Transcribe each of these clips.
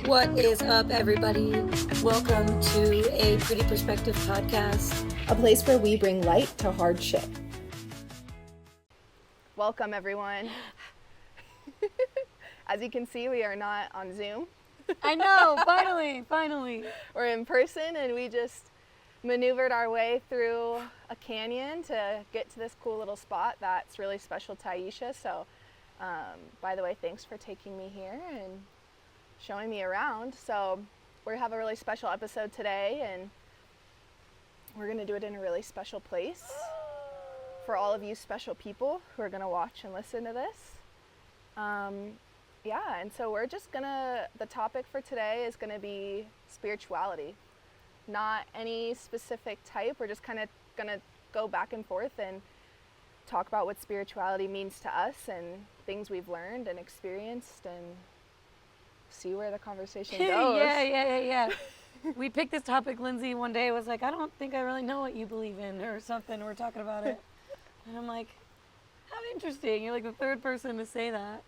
What is up, everybody? Welcome to a Pretty Perspective podcast. A place where we bring light to hard shit. Welcome, everyone. As you can see, we are not on Zoom. I know, finally. We're in person, and we just maneuvered our way through a canyon to get to this cool little spot that's really special to Aisha. So, by the way, thanks for taking me here and showing me around. So we have a really special episode today, and we're going to do it in a really special place for all of you special people who are going to watch and listen to this. And so we're just the topic for today is going to be spirituality. Not any specific type. We're just kind of going to go back and forth and talk about what spirituality means to us and things we've learned and experienced and see where the conversation goes. Yeah. We picked this topic. Lindsey one day was like, I don't think I really know what you believe in or something. We're talking about it. And I'm like, how interesting. You're like the third person to say that.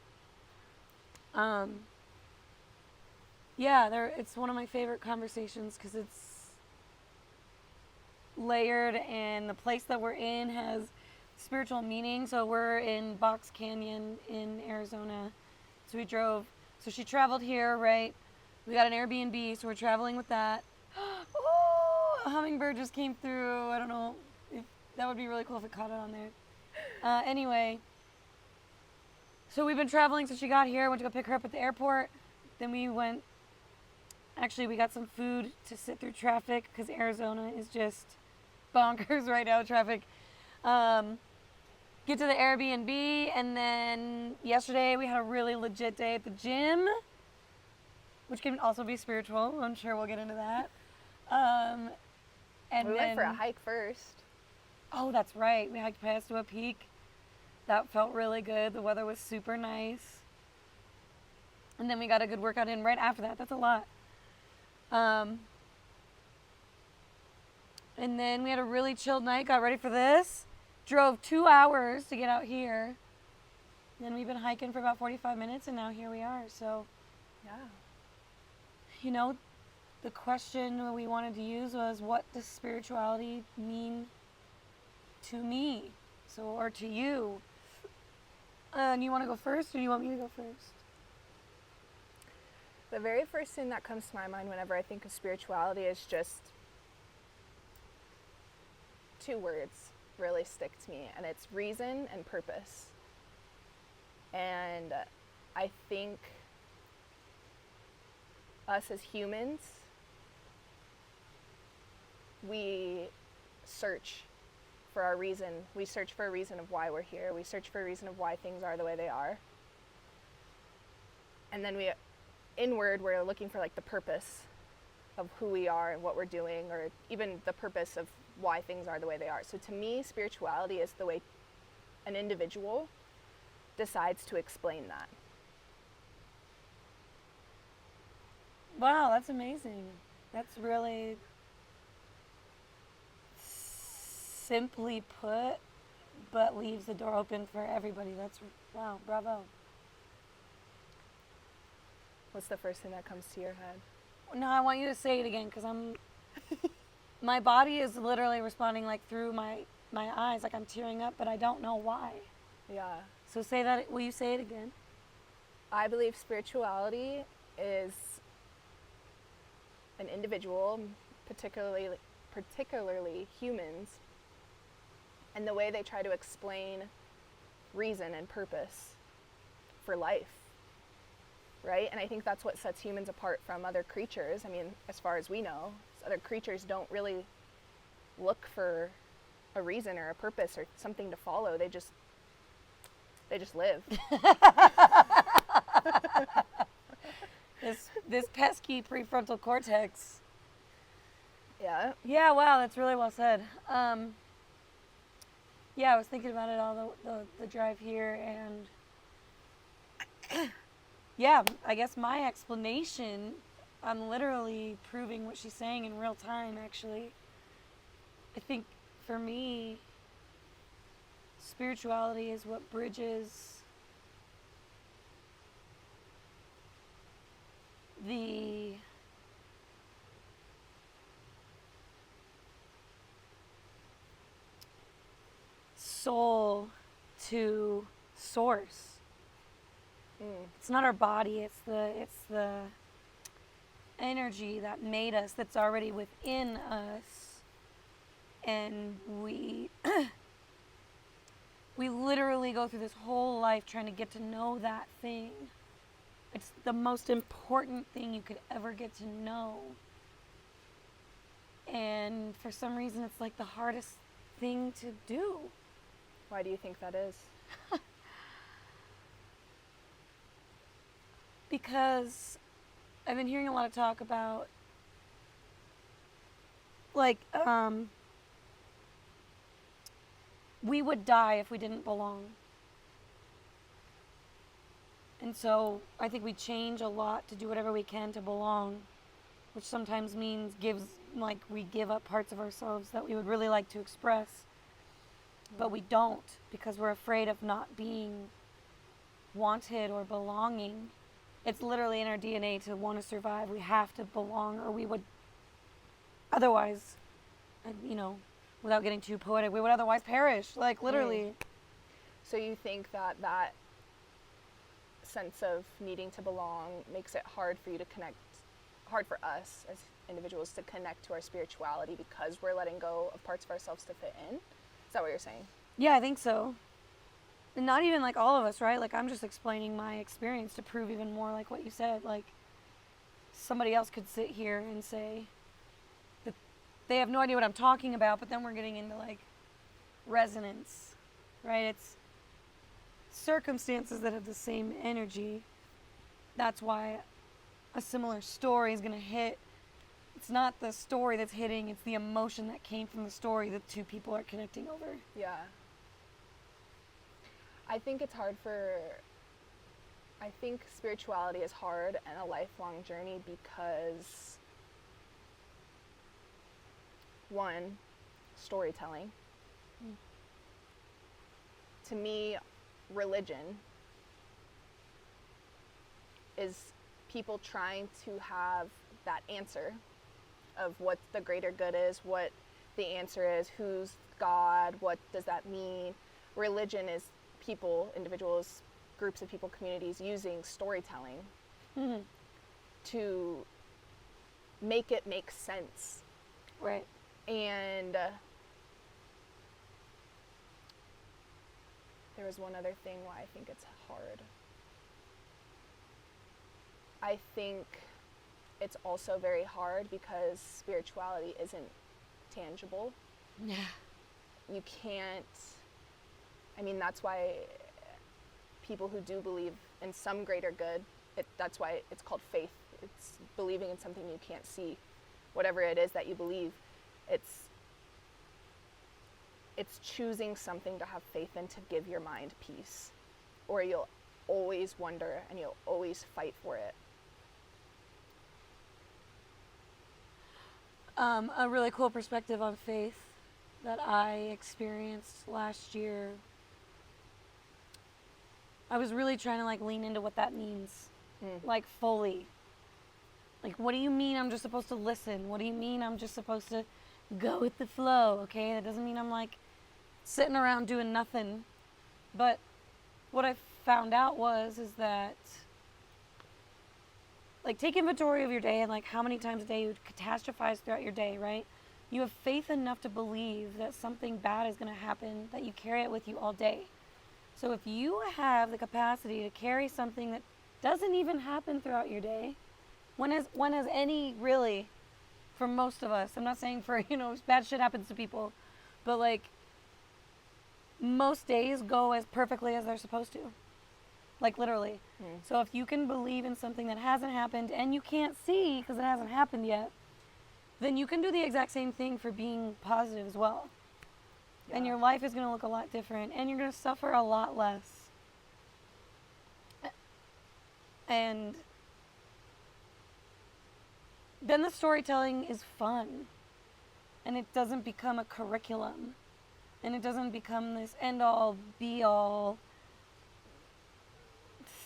It's one of my favorite conversations because it's layered, and the place that we're in has spiritual meaning. So we're in Box Canyon in Arizona. So she traveled here, right? We got an Airbnb, so we're traveling with that. Oh, a hummingbird just came through. I don't know if that would be really cool if it caught it on there. Anyway, so we've been traveling since she got here. Went to go pick her up at the airport. Then we got some food to sit through traffic because Arizona is just bonkers right now, traffic. Get to the Airbnb, and then yesterday we had a really legit day at the gym, which can also be spiritual. I'm sure we'll get into that. We went for a hike first. Oh, that's right. We hiked past to a peak. That felt really good. The weather was super nice. And then we got a good workout in right after that. That's a lot. And then we had a really chilled night, got ready for this. Drove 2 hours to get out here. Then we've been hiking for about 45 minutes, and now here we are. So, yeah. The question we wanted to use was, what does spirituality mean to me? Or to you? And you want to go first, or you want me to go first? The very first thing that comes to my mind whenever I think of spirituality is just two words really stick to me, and it's reason and purpose. And I think us as humans, we search for our reason. We search for a reason of why we're here. We search for a reason of why things are the way they are. And then we're looking for like the purpose of who we are and what we're doing, or even the purpose of why things are the way they are. So to me, spirituality is the way an individual decides to explain that. Wow, that's amazing. That's really simply put, but leaves the door open for everybody. Wow, bravo. What's the first thing that comes to your head? No, I want you to say it again, because my body is literally responding like through my eyes, like I'm tearing up, but I don't know why. Yeah. So say that, will you say it again? I believe spirituality is an individual, particularly humans, and the way they try to explain reason and purpose for life, right? And I think that's what sets humans apart from other creatures. I mean, as far as we know, other creatures don't really look for a reason or a purpose or something to follow. They just live. This pesky prefrontal cortex. Yeah. Yeah, wow, that's really well said. I was thinking about it all the drive here, and yeah, I guess my explanation, I'm literally proving what she's saying in real time, actually. I think for me, spirituality is what bridges the soul to source. It's not our body, it's the energy that made us, that's already within us. And we we literally go through this whole life trying to get to know that thing. It's the most important thing you could ever get to know. And for some reason, it's like the hardest thing to do. Why do you think that is? Because I've been hearing a lot of talk about, like, we would die if we didn't belong. And so I think we change a lot to do whatever we can to belong, which sometimes means we give up parts of ourselves that we would really like to express, but we don't because we're afraid of not being wanted or belonging. It's literally in our DNA to want to survive. We have to belong, or we would otherwise, without getting too poetic, we would otherwise perish, like literally. So you think that sense of needing to belong makes it hard for you to connect, hard for us as individuals to connect to our spirituality because we're letting go of parts of ourselves to fit in? Is that what you're saying? Yeah, I think so. And not even like all of us, right? Like I'm just explaining my experience to prove even more like what you said. Like somebody else could sit here and say that they have no idea what I'm talking about, but then we're getting into like resonance, right? It's circumstances that have the same energy. That's why a similar story is going to hit. It's not the story that's hitting, it's the emotion that came from the story that two people are connecting over. Yeah. I think spirituality is hard and a lifelong journey because, one, storytelling. To me, religion is people trying to have that answer of what the greater good is, what the answer is, who's God, what does that mean. Religion is people, individuals, groups of people, communities using storytelling to make it make sense. Right. And there was one other thing why I think it's hard. I think it's also very hard because spirituality isn't tangible. Yeah. You can't, that's why people who do believe in some greater good, that's why it's called faith. It's believing in something you can't see. Whatever it is that you believe, it's choosing something to have faith in to give your mind peace. Or you'll always wonder and you'll always fight for it. A really cool perspective on faith that I experienced last year. I was really trying to lean into what that means, fully. What do you mean I'm just supposed to listen? What do you mean I'm just supposed to go with the flow? Okay, that doesn't mean I'm sitting around doing nothing. But what I found out is that take inventory of your day and how many times a day you would catastrophize throughout your day, right? You have faith enough to believe that something bad is going to happen, that you carry it with you all day. So if you have the capacity to carry something that doesn't even happen throughout your day, when has any really, for most of us, I'm not saying for, bad shit happens to people, but most days go as perfectly as they're supposed to. Literally. So if you can believe in something that hasn't happened and you can't see because it hasn't happened yet, then you can do the exact same thing for being positive as well. Yeah. And your life is going to look a lot different and you're going to suffer a lot less. And then the storytelling is fun. And it doesn't become a curriculum. And it doesn't become this end-all, be-all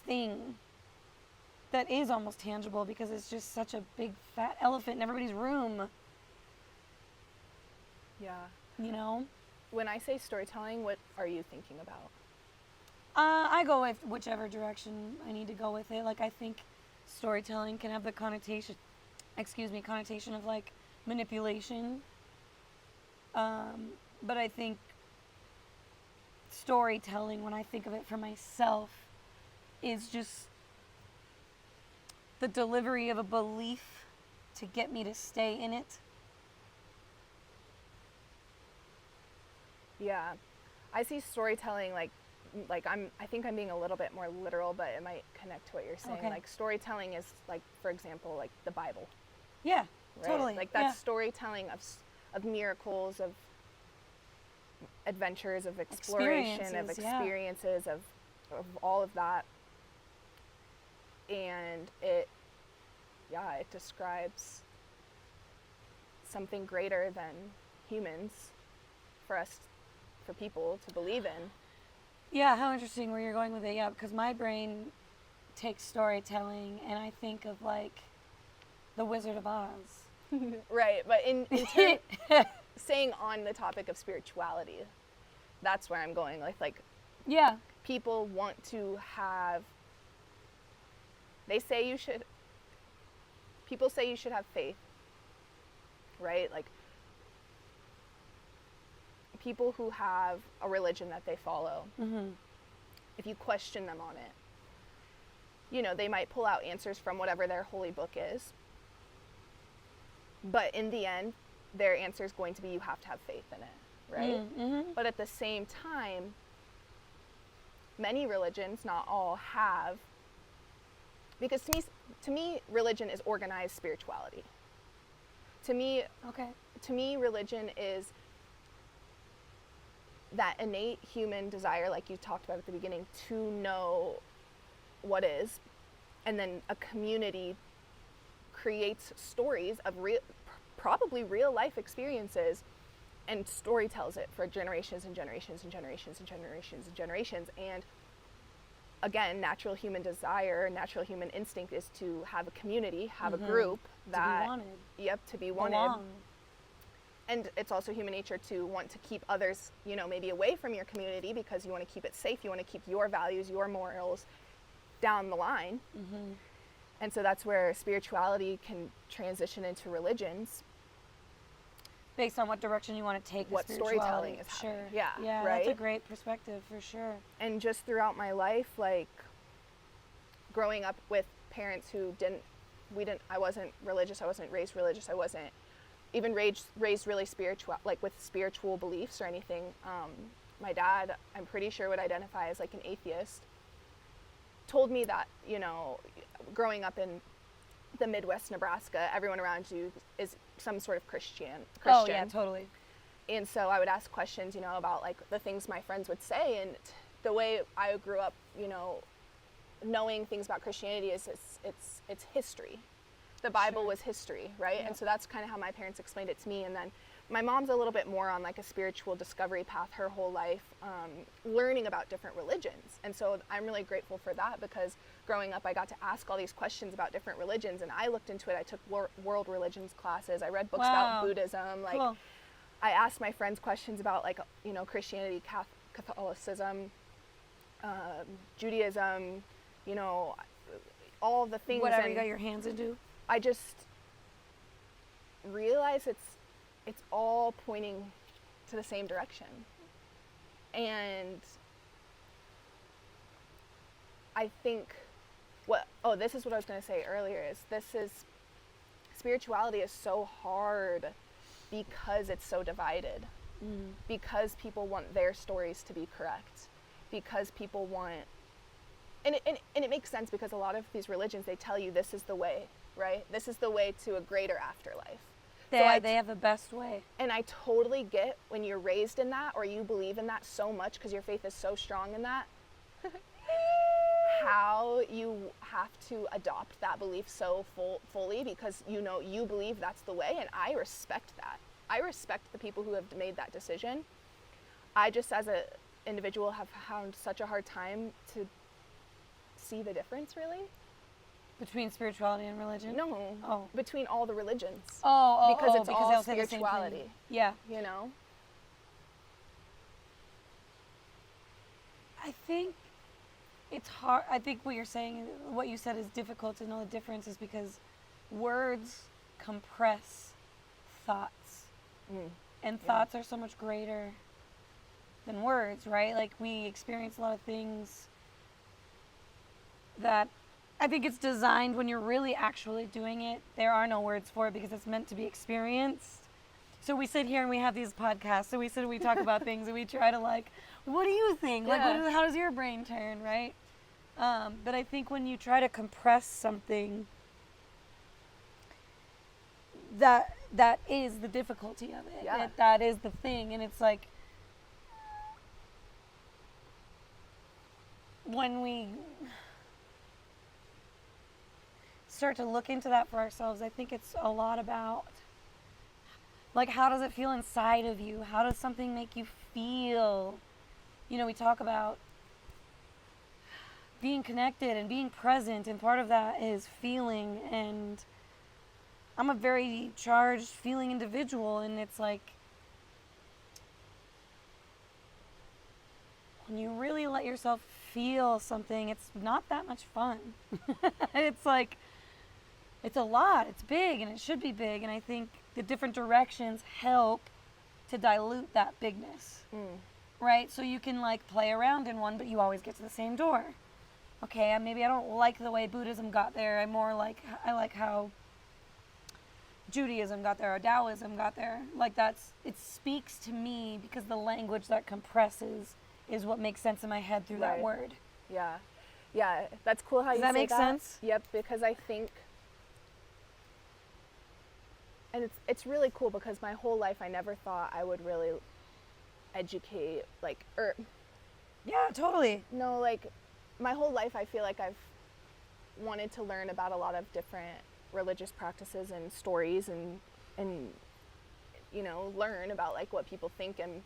thing that is almost tangible because it's just such a big fat elephant in everybody's room. Yeah. when I say storytelling, what are you thinking about? I go with whichever direction I need to go with it. Like, I think storytelling can have the connotation of like manipulation. But I think storytelling, when I think of it for myself, is just the delivery of a belief to get me to stay in it. Yeah, I see storytelling like I think I'm being a little bit more literal, but it might connect to what you're saying. Okay. Like storytelling is like, for example, like the Bible. Yeah, Right? totally. Like that's yeah. storytelling of miracles, of adventures, of exploration, of experiences, of all of that. And it describes something greater than humans for people to believe in. Yeah, how interesting where you're going with it. Yeah, because my brain takes storytelling and I think of like the Wizard of Oz. Right, but in turn, saying on the topic of spirituality, that's where I'm going. Like Yeah. people want to have. People say you should have faith, right? Like people who have a religion that they follow, if you question them on it, you know, they might pull out answers from whatever their holy book is. But in the end, their answer is going to be you have to have faith in it, right? But at the same time, many religions, not all, have, because to me, religion is organized spirituality. To me, religion is that innate human desire, like you talked about at the beginning, to know what is, and then a community creates stories of probably real life experiences and story tells it for generations and generations and generations and generations and generations. And again, natural human desire, natural human instinct is to have a community, have a group that, to be wanted. Yep, to be wanted. Belong. And it's also human nature to want to keep others, you know, maybe away from your community because you want to keep it safe. You want to keep your values, your morals down the line. And so that's where spirituality can transition into religions. Based on what direction you want to take What the storytelling is Sure. happening. Yeah, Yeah, right? that's a great perspective for sure. And just throughout my life, like growing up with parents who I wasn't religious, I wasn't raised religious, I wasn't even raised really spiritual, like with spiritual beliefs or anything. My dad, I'm pretty sure, would identify as like an atheist. Told me that, you know, growing up in the Midwest, Nebraska, everyone around you is some sort of Christian. Oh yeah, totally. And so I would ask questions, you know, about like the things my friends would say, and the way I grew up, you know, knowing things about Christianity is it's history. The Bible was history, right? Yep. And so that's kind of how my parents explained it to me. And then my mom's a little bit more on like a spiritual discovery path her whole life, learning about different religions. And so I'm really grateful for that, because growing up I got to ask all these questions about different religions, and I looked into it. I took world religions classes. I read books about Buddhism. Like cool. I asked my friends questions about like, you know, Christianity, Catholicism, Judaism, you know, all the things. Whatever you got your hands into. I just realize it's all pointing to the same direction. And I think this is what I was going to say earlier, is spirituality is so hard because it's so divided. Because people want their stories to be correct. Because people want, and it makes sense, because a lot of these religions, they tell you this is the way, right? This is the way to a greater afterlife. They have the best way. And I totally get when you're raised in that, or you believe in that so much because your faith is so strong in that, how you have to adopt that belief so fully, because you know you believe that's the way. And I respect that. I respect the people who have made that decision. I just, as an individual, have found such a hard time to see the difference, really. Between spirituality and religion? No. Oh. Between all the religions. Because it's all they'll say the same spirituality. thing. Yeah. You know? I think it's hard. I think what you're saying, what you said is difficult to know the difference is because words compress thoughts. And thoughts are so much greater than words, right? Like we experience a lot of things that I think it's designed when you're really actually doing it. There are no words for it because it's meant to be experienced. So we sit here and we have these podcasts. So we sit and we talk about things and we try to like, what do you think? Like, how does your brain turn, right? But I think when you try to compress something, that is the difficulty of it. Yeah. That is the thing. And it's like, when we start to look into that for ourselves, I think it's a lot about, like, how does it feel inside of you? How does something make you feel? You know, we talk about being connected and being present, and part of that is feeling, and I'm a very charged feeling individual, and it's like, when you really let yourself feel something, it's not that much fun. It's like, it's a lot, it's big, and it should be big, and I think the different directions help to dilute that bigness, right? So you can like play around in one, but you always get to the same door. Okay, maybe I don't like the way Buddhism got there. I like how Judaism got there, or Taoism got there. Like it speaks to me because the language that compresses is what makes sense in my head through that word. Yeah. Yeah, that's cool how you say that. Does that make sense? Yep, because I think, and it's really cool because my whole life I never thought I would really educate, like, yeah, totally. No, like, my whole life I feel like I've wanted to learn about a lot of different religious practices and stories and you know, learn about like what people think, and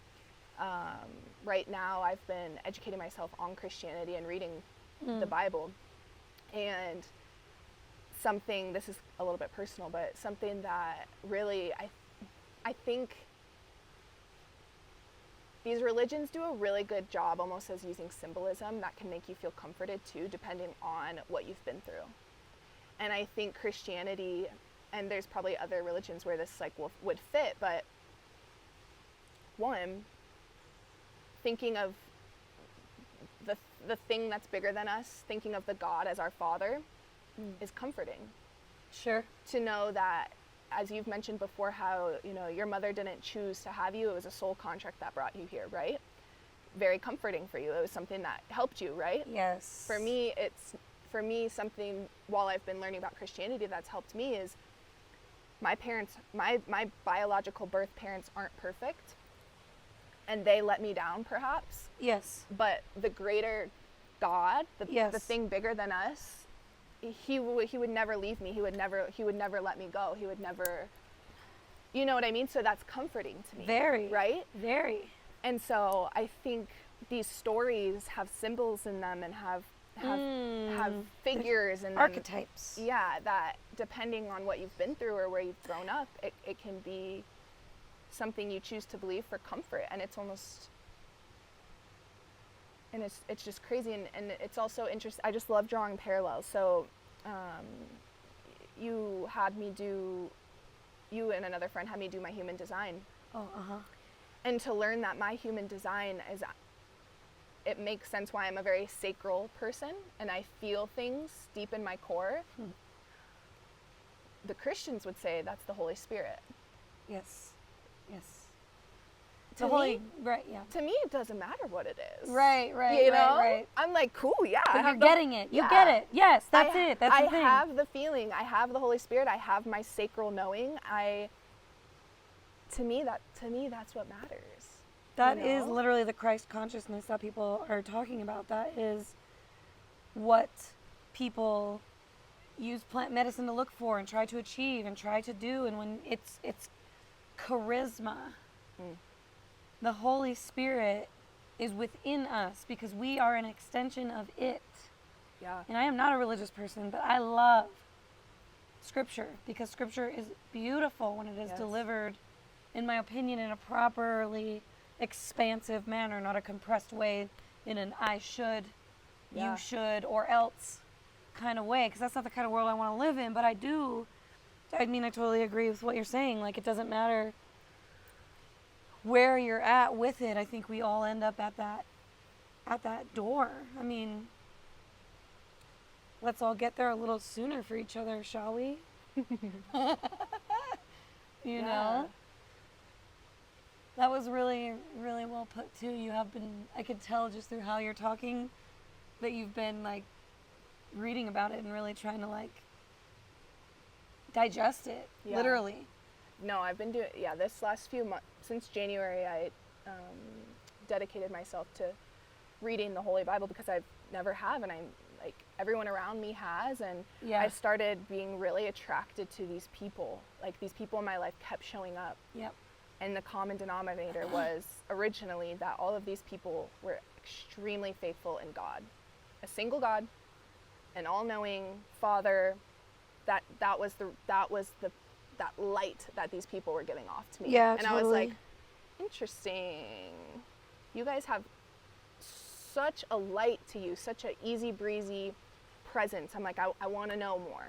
right now I've been educating myself on Christianity and reading the Bible, and something, this is a little bit personal, but something that really I think these religions do a really good job almost as using symbolism that can make you feel comforted too, depending on what you've been through. And I think Christianity, and there's probably other religions where this like would fit, but one, thinking of the thing that's bigger than us, thinking of the God as our Father, is comforting. Sure. To know that, as you've mentioned before, how, you know, your mother didn't choose to have you, it was a soul contract that brought you here, right? Very comforting for you. It was something that helped you, right? Yes. For me, something, while I've been learning about Christianity that's helped me is my parents, my biological birth parents aren't perfect, and they let me down perhaps. Yes. But the greater God, the thing bigger than us, he would never leave me. He would never let me go. He would never, you know what I mean? So that's comforting to me. Very. Right? Very. And so I think these stories have symbols in them and have figures and archetypes. Yeah, that depending on what you've been through or where you've grown up, it can be something you choose to believe for comfort. And it's almost, and it's just crazy, and it's also interesting. I just love drawing parallels. So you and another friend had me do my human design. Oh, And to learn that my human design is, it makes sense why I'm a very sacral person and I feel things deep in my core. The Christians would say that's the Holy Spirit. Yes. Yes. To me, it doesn't matter what it is. Right. You know? Right. I'm like, cool, yeah. But you're getting it. You get it. Yes, that's it. That's the thing. I have the feeling. I have the Holy Spirit. I have my sacral knowing. To me, that's what matters. That is literally the Christ consciousness that people are talking about. That is what people use plant medicine to look for and try to achieve and try to do. And when it's charisma. The Holy Spirit is within us because we are an extension of it. Yeah. And I am not a religious person, but I love Scripture because Scripture is beautiful when it is delivered, in my opinion, in a properly expansive manner, not a compressed way in an I should, Yeah. you should, or else kind of way, because that's not the kind of world I want to live in. But I totally agree with what you're saying. Like, it doesn't matter where you're at with it. I think we all end up at that door. I mean, let's all get there a little sooner for each other, shall we? You know? That was really, really well put too. I could tell just through how you're talking that you've been like reading about it and really trying to like digest it, literally. No, I've been doing, this last few months, since January, I dedicated myself to reading the Holy Bible because I've never have, and I'm like, everyone around me has, and I started being really attracted to these people. Like, these people in my life kept showing up. Yep. And the common denominator was originally that all of these people were extremely faithful in God. A single God, an all-knowing Father. That light that these people were giving off to me. Yeah, and totally. I was like, interesting. You guys have such a light to you, such an easy breezy presence. I'm like, I want to know more.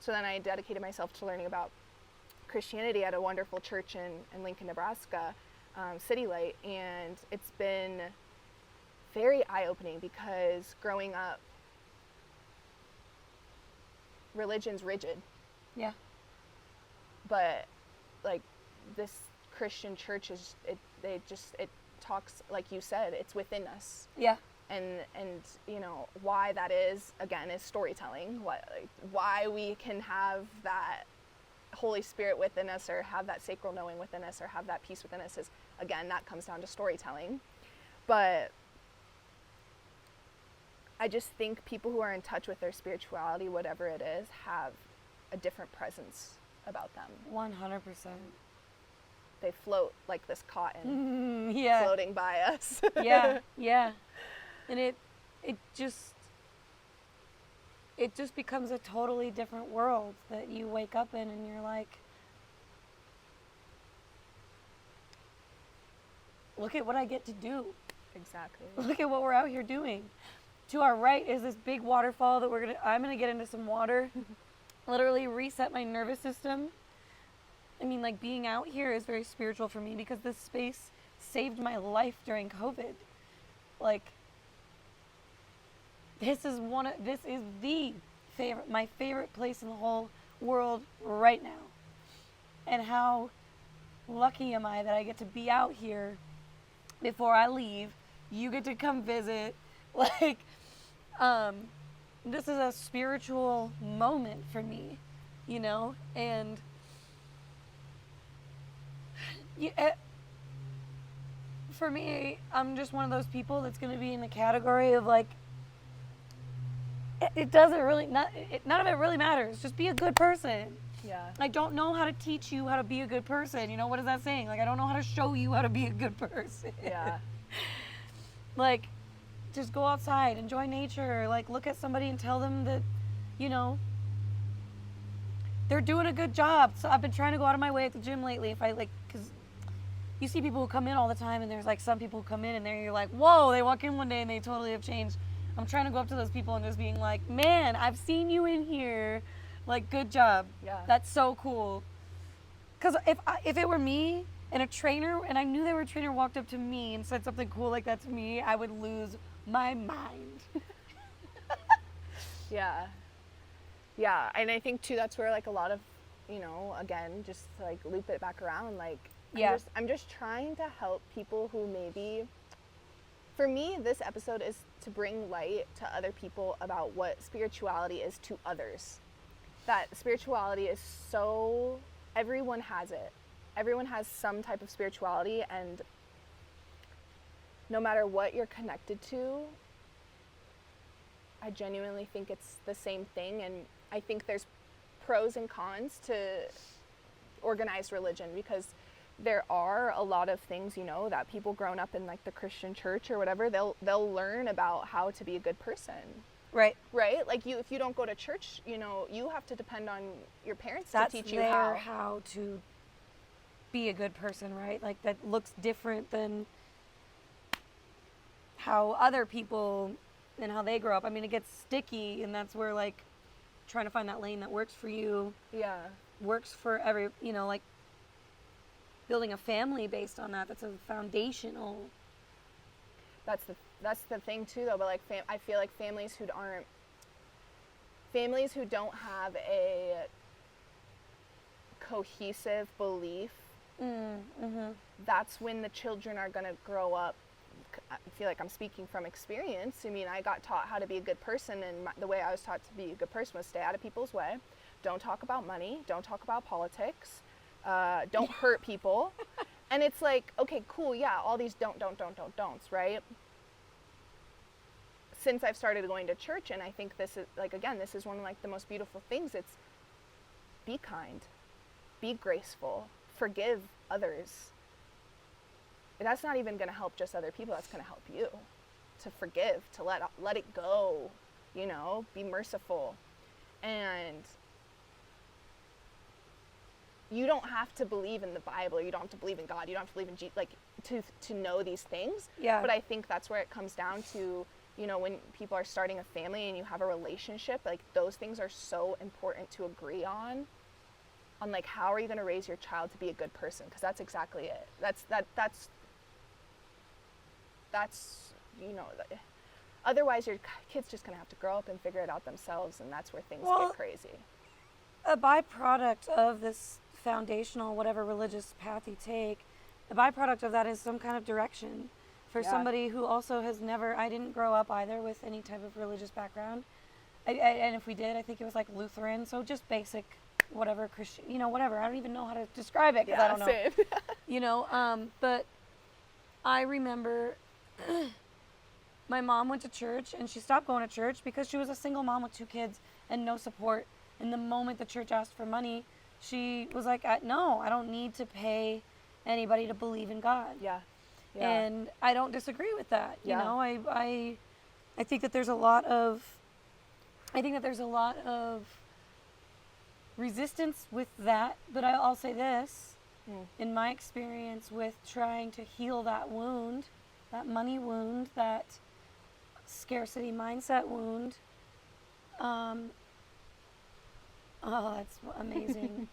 So then I dedicated myself to learning about Christianity at a wonderful church in Lincoln, Nebraska, City Light, and it's been very eye-opening because growing up, religion's rigid. Yeah. But like this Christian church it talks, like you said, it's within us. Yeah. And you know why that is, again, is storytelling. Why we can have that Holy Spirit within us, or have that sacral knowing within us, or have that peace within us, is, again, that comes down to storytelling. But I just think people who are in touch with their spirituality, whatever it is, have a different presence about them. 100%. They float like this cotton Yeah. floating by us. Yeah. And it just becomes a totally different world that you wake up in, and you're like, look at what I get to do. Exactly. Look at what we're out here doing. To our right is this big waterfall that I'm gonna get into some water, literally reset my nervous system. I mean, like, being out here is very spiritual for me because this space saved my life during COVID. Like, this is my favorite place in the whole world right now. And how lucky am I that I get to be out here before I leave. You get to come visit. Like, this is a spiritual moment for me, you know? And for me, I'm just one of those people that's going to be in the category of, like, it doesn't really, none of it really matters. Just be a good person. Yeah. I don't know how to teach you how to be a good person. You know, what is that saying? Like, I don't know how to show you how to be a good person. Yeah. Like, just go outside, enjoy nature, like, look at somebody and tell them that, you know, they're doing a good job. So I've been trying to go out of my way at the gym lately, because you see people who come in all the time, and there's, like, some people who come in and you're like, whoa, they walk in one day and they totally have changed. I'm trying to go up to those people and just being like, man, I've seen you in here. Like, good job. Yeah. That's so cool. Because if it were me and a trainer, and I knew they were a trainer, walked up to me and said something cool like that to me, I would lose my mind. Yeah. Yeah. And I think too, that's where, like, a lot of, you know, again, just to, like, loop it back around, like, I'm just trying to help people who maybe, for me, this episode is to bring light to other people about what spirituality is to others. That spirituality is so, everyone has it. Everyone has some type of spirituality, and no matter what you're connected to, I genuinely think it's the same thing. And I think there's pros and cons to organized religion, because there are a lot of things, you know, that people grown up in, like, the Christian church or whatever, they'll learn about how to be a good person. Right. Right? Like, if you don't go to church, you know, you have to depend on your parents That's to teach you how to be a good person, right? Like, that looks different than how other people and how they grow up. I mean, it gets sticky, and that's where like trying to find that lane that works for you, Yeah. works for every, like building a family based on that. That's a foundational. That's the thing too, though. But like, I feel like families who don't have a cohesive belief, that's when the children are going to grow up. I feel like I'm speaking from experience. I mean, I got taught how to be a good person, and the way I was taught to be a good person was stay out of people's way, don't talk about money, don't talk about politics, don't hurt people. And it's like, okay, cool, yeah, all these don'ts, right? Since I've started going to church, and I think this is, like, again, this is one of like the most beautiful things. It's be kind, be graceful, forgive others. That's not even going to help just other people. That's going to help you to forgive, to let it go, be merciful. And you don't have to believe in the Bible. You don't have to believe in God. You don't have to believe in Jesus, like, to know these things. Yeah. But I think that's where it comes down to, when people are starting a family and you have a relationship, like, those things are so important to agree on like, how are you going to raise your child to be a good person? Because that's exactly it. That's otherwise your kid's just going to have to grow up and figure it out themselves, and that's where things get crazy. A byproduct of this foundational, whatever religious path you take, a byproduct of that is some kind of direction for somebody who also has never, I didn't grow up either with any type of religious background. And if we did, I think it was like Lutheran, so just basic, whatever, Christian, whatever. I don't even know how to describe it because I don't know. Same. But I remember my mom went to church, and she stopped going to church because she was a single mom with 2 kids and no support. And the moment the church asked for money, she was like, no, I don't need to pay anybody to believe in God. Yeah. And I don't disagree with that. Yeah. I think that there's a lot of resistance with that, but I'll say this, in my experience with trying to heal that wound, that money wound, that scarcity mindset wound, that's amazing.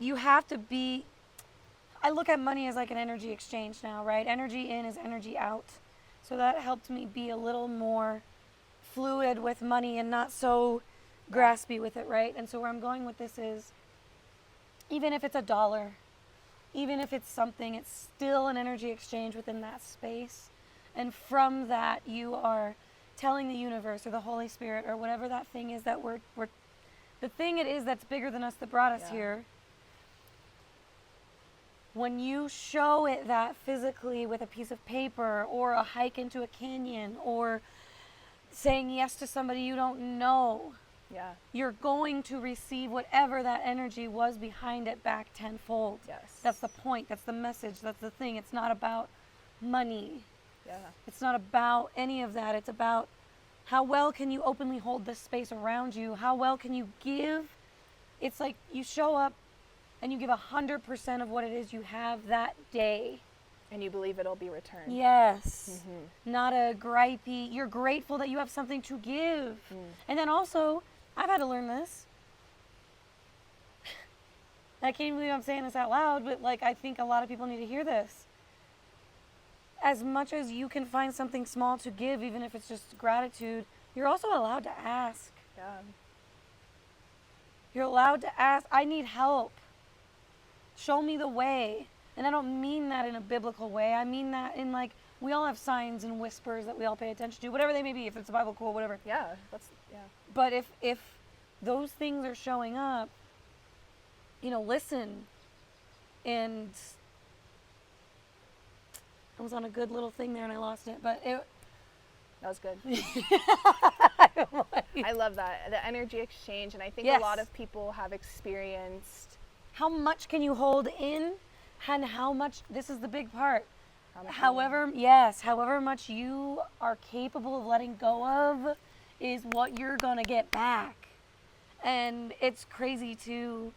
You have to be, I look at money as like an energy exchange now, right? Energy in is energy out. So that helped me be a little more fluid with money and not so graspy with it, right? And so where I'm going with this is, even if it's $1, even if it's something, it's still an energy exchange within that space. And from that, you are telling the universe or the Holy Spirit or whatever that thing is that we're the thing it is that's bigger than us that brought us here. When you show it that physically with a piece of paper or a hike into a canyon or saying yes to somebody you don't know, you're going to receive whatever that energy was behind it back tenfold. Yes. That's the point. That's the message. That's the thing. It's not about money. Yeah. It's not about any of that. It's about how well can you openly hold this space around you? How well can you give? It's like you show up and you give 100% of what it is you have that day. And you believe it'll be returned. Yes. Not a gripey. You're grateful that you have something to give. And then also, I've had to learn this. I can't believe I'm saying this out loud, but like, I think a lot of people need to hear this. As much as you can find something small to give, even if it's just gratitude, you're also allowed to ask. Yeah. You're allowed to ask, I need help. Show me the way. And I don't mean that in a biblical way. I mean that in like, we all have signs and whispers that we all pay attention to, whatever they may be, if it's a Bible, cool, whatever. Yeah. But if those things are showing up, listen. And I was on a good little thing there and I lost it, but it... That was good. I love that. The energy exchange, and I think a lot of people have experienced... How much can you hold in, and how much... This is the big part. However much you are capable of letting go of is what you're going to get back. And it's crazy to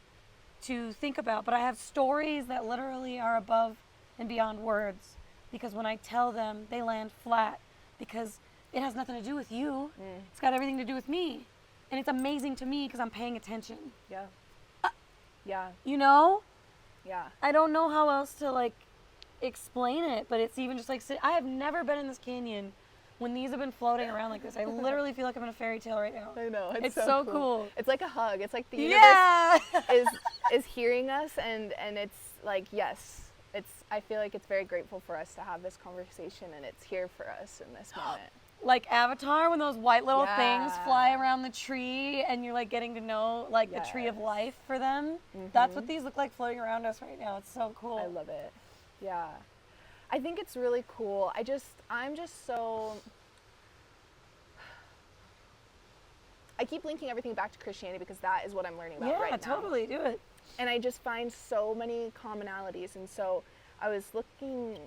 think about, but I have stories that literally are above and beyond words, because when I tell them, they land flat, because it has nothing to do with you. It's got everything to do with me. And it's amazing to me because I'm paying attention. Yeah. Yeah. You know? Yeah. I don't know how else to like explain it, but it's even just like, I have never been in this canyon when these have been floating around like this. I literally feel like I'm in a fairy tale right now. I know. It's so cool. It's like a hug. It's like the universe Yeah. is hearing us, and it's like, yes, I feel like it's very grateful for us to have this conversation, and it's here for us in this moment. Like Avatar, when those white little things Yeah. fly around the tree and you're like getting to know like the tree of life for them. That's what these look like floating around us right now. It's so cool. I love it. Yeah. I think it's really cool. I'm just so, I keep linking everything back to Christianity because that is what I'm learning about right now. Yeah, totally. Do it. And I just find so many commonalities. And so I was looking,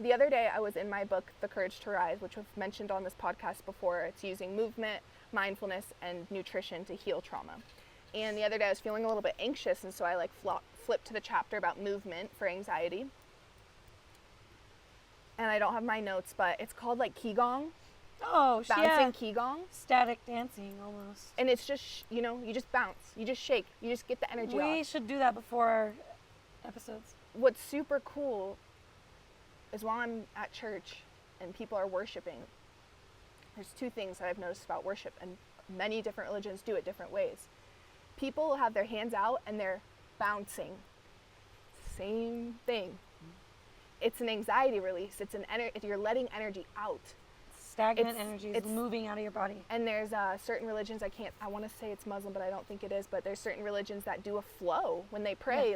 the other day I was in my book, The Courage to Rise, which I've mentioned on this podcast before. It's using movement, mindfulness, and nutrition to heal trauma. And the other day I was feeling a little bit anxious, and so I like flipped to the chapter about movement for anxiety. And I don't have my notes, but it's called like Qigong. Oh, Bouncing Qigong. Static dancing almost. And it's just, you just bounce, you just shake, you just get the energy off. We should do that before our episodes. What's super cool is while I'm at church and people are worshiping, there's two things that I've noticed about worship, and many different religions do it different ways. People have their hands out and they're bouncing. Same thing. It's an anxiety release. You're letting energy out. Stagnant energy is moving out of your body. And there's certain religions, I want to say it's Muslim, but I don't think it is, but there's certain religions that do a flow when they pray,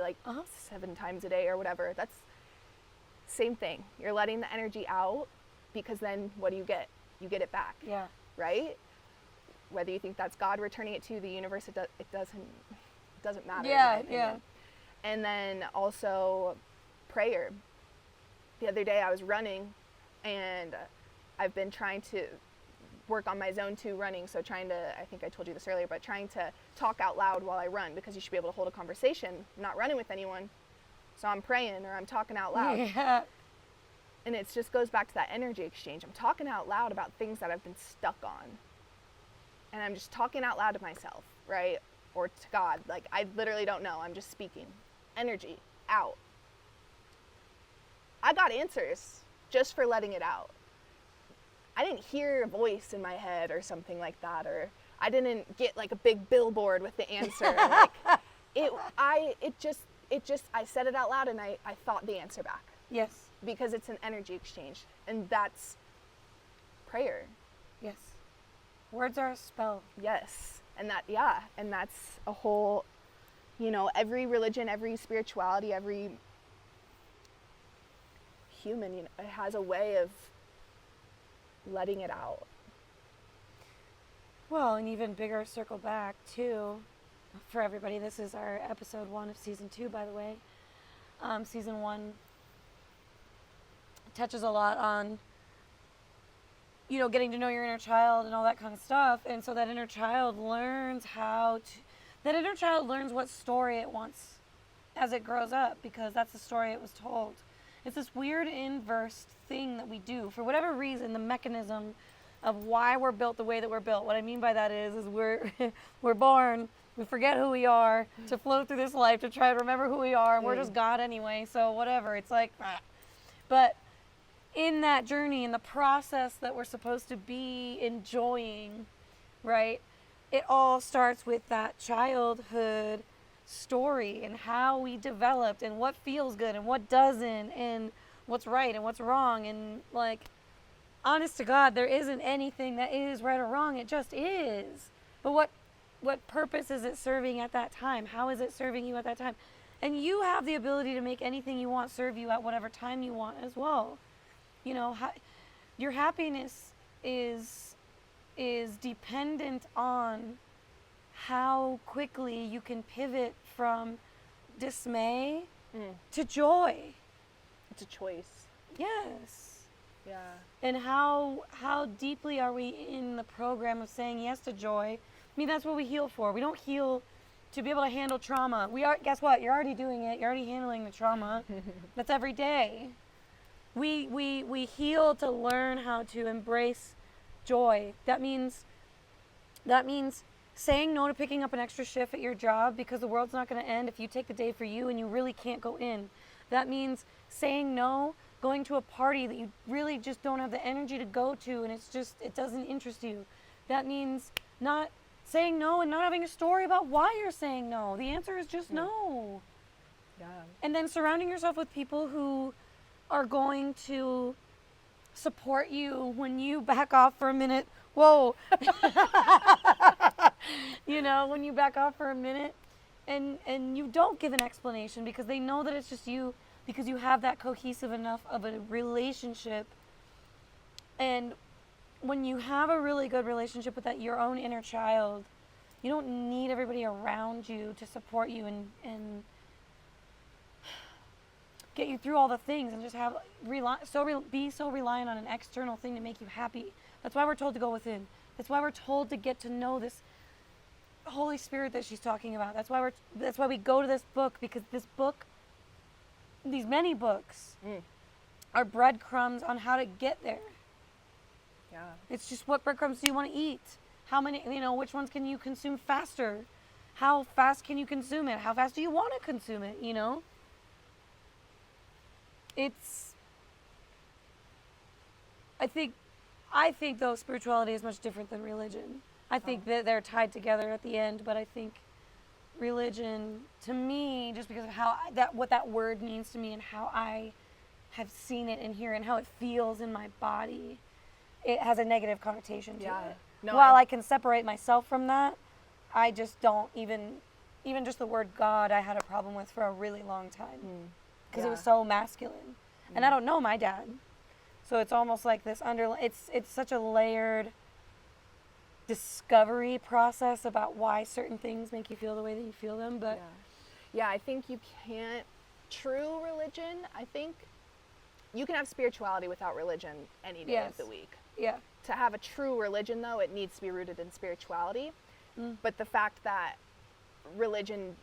7 times a day or whatever. That's same thing. You're letting the energy out, because then what do you get? You get it back. Yeah. Right? Whether you think that's God returning it to the universe, it doesn't matter. Yeah, yeah. And then also prayer. The other day I was running, and I've been trying to work on my zone 2 running, so trying to, I think I told you this earlier, but trying to talk out loud while I run, because you should be able to hold a conversation. I'm not running with anyone, so I'm praying or I'm talking out loud. Yeah. And it just goes back to that energy exchange. I'm talking out loud about things that I've been stuck on. And I'm just talking out loud to myself, right? Or to God. Like, I literally don't know. I'm just speaking. Energy out. I got answers just for letting it out. I didn't hear a voice in my head or something like that, or I didn't get like a big billboard with the answer. Like, I said it out loud, and I thought the answer back. Yes. Because it's an energy exchange, and that's prayer. Yes. Words are a spell. Yes. And that's a whole, every religion, every spirituality, every human, it has a way of letting it out. Well, and even bigger circle back too, for everybody, this is our episode 1 of season 2, by the way. Season 1 touches a lot on, getting to know your inner child and all that kind of stuff. And so that inner child learns what story it wants as it grows up, because that's the story it was told. It's this weird inverse thing that we do. For whatever reason, the mechanism of why we're built the way that we're built. What I mean by that is we're born, we forget who we are to flow through this life to try to remember who we are, and we're just God anyway, so whatever. It's like, but in that journey, in the process that we're supposed to be enjoying, right, it all starts with that childhood story and how we developed and what feels good and what doesn't and what's right and what's wrong. And like, honest to God, there isn't anything that is right or wrong. It just is. But what purpose is it serving at that time? How is it serving you at that time? And you have the ability to make anything you want serve you at whatever time you want as well. Your happiness is dependent on how quickly you can pivot from dismay to joy. It's a choice. Yes. Yeah. And how deeply are we in the program of saying yes to joy? I mean, that's what we heal for. We don't heal to be able to handle trauma. Guess what? You're already doing it. You're already handling the trauma. That's every day. We heal to learn how to embrace joy. That means saying no to picking up an extra shift at your job because the world's not going to end if you take the day for you and you really can't go in. That means saying no, going to a party that you really just don't have the energy to go to and it doesn't interest you. That means not saying no and not having a story about why you're saying no. The answer is just no. Yeah. And then surrounding yourself with people who are going to support you when you back off for a minute. Whoa. When you back off for a minute and you don't give an explanation because they know that it's just you, because you have that cohesive enough of a relationship. And when you have a really good relationship with your own inner child, you don't need everybody around you to support you and get you through all the things and just be so reliant on an external thing to make you happy. That's why we're told to go within. That's why we're told to get to know this Holy Spirit that she's talking about. That's why we go to this book, because this book, these many books, are breadcrumbs on how to get there. Yeah. It's just, what breadcrumbs do you want to eat? How many, which ones can you consume faster? How fast can you consume it? How fast do you want to consume it, I think though spirituality is much different than religion. I think that they're tied together at the end, but I think religion, to me, just because of what that word means to me and how I have seen it in here and how it feels in my body, it has a negative connotation to it. No, While I can separate myself from that, I just don't even just the word God I had a problem with for a really long time. Because it was so masculine. And I don't know my dad. So it's almost like this it's such a layered discovery process about why certain things make you feel the way that you feel them. But yeah, I think you can't, true religion, I think you can have spirituality without religion any day of the week. Yeah. To have a true religion, though, it needs to be rooted in spirituality. But the fact that religion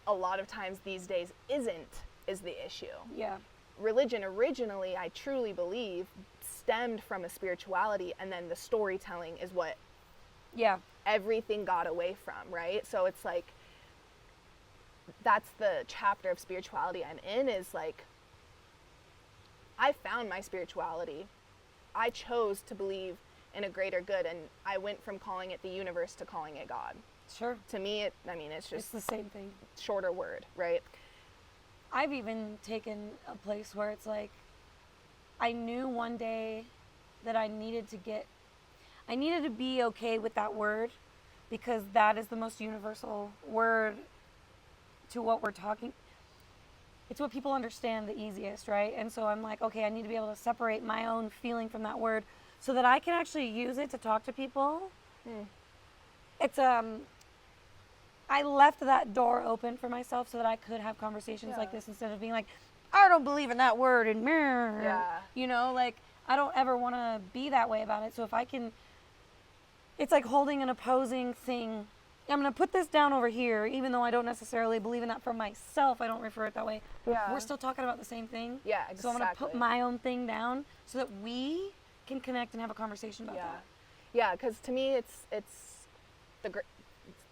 a lot of times these days is the issue. Yeah. Religion originally, I truly believe, stemmed from a spirituality, and then the storytelling is what everything got away from, right? So it's like, that's the chapter of spirituality I'm in, is like, I found my spirituality. I chose to believe in a greater good, and I went from calling it the universe to calling it God. Sure. To me, it's just it's the same thing. Shorter word, right? I've even taken a place where it's like, I knew one day that I needed to be okay with that word, because that is the most universal word to what we're talking. It's what people understand the easiest, right? And so I'm like, okay, I need to be able to separate my own feeling from that word so that I can actually use it to talk to people. It's I left that door open for myself so that I could have conversations like this, instead of being like, I don't believe in that word, and I don't ever want to be that way about it. So if I can, it's like holding an opposing thing. I'm going to put this down over here, even though I don't necessarily believe in that for myself. I don't refer it that way. Yeah. We're still talking about the same thing. Yeah, exactly. So I'm going to put my own thing down so that we can connect and have a conversation about that. Yeah, because to me, it's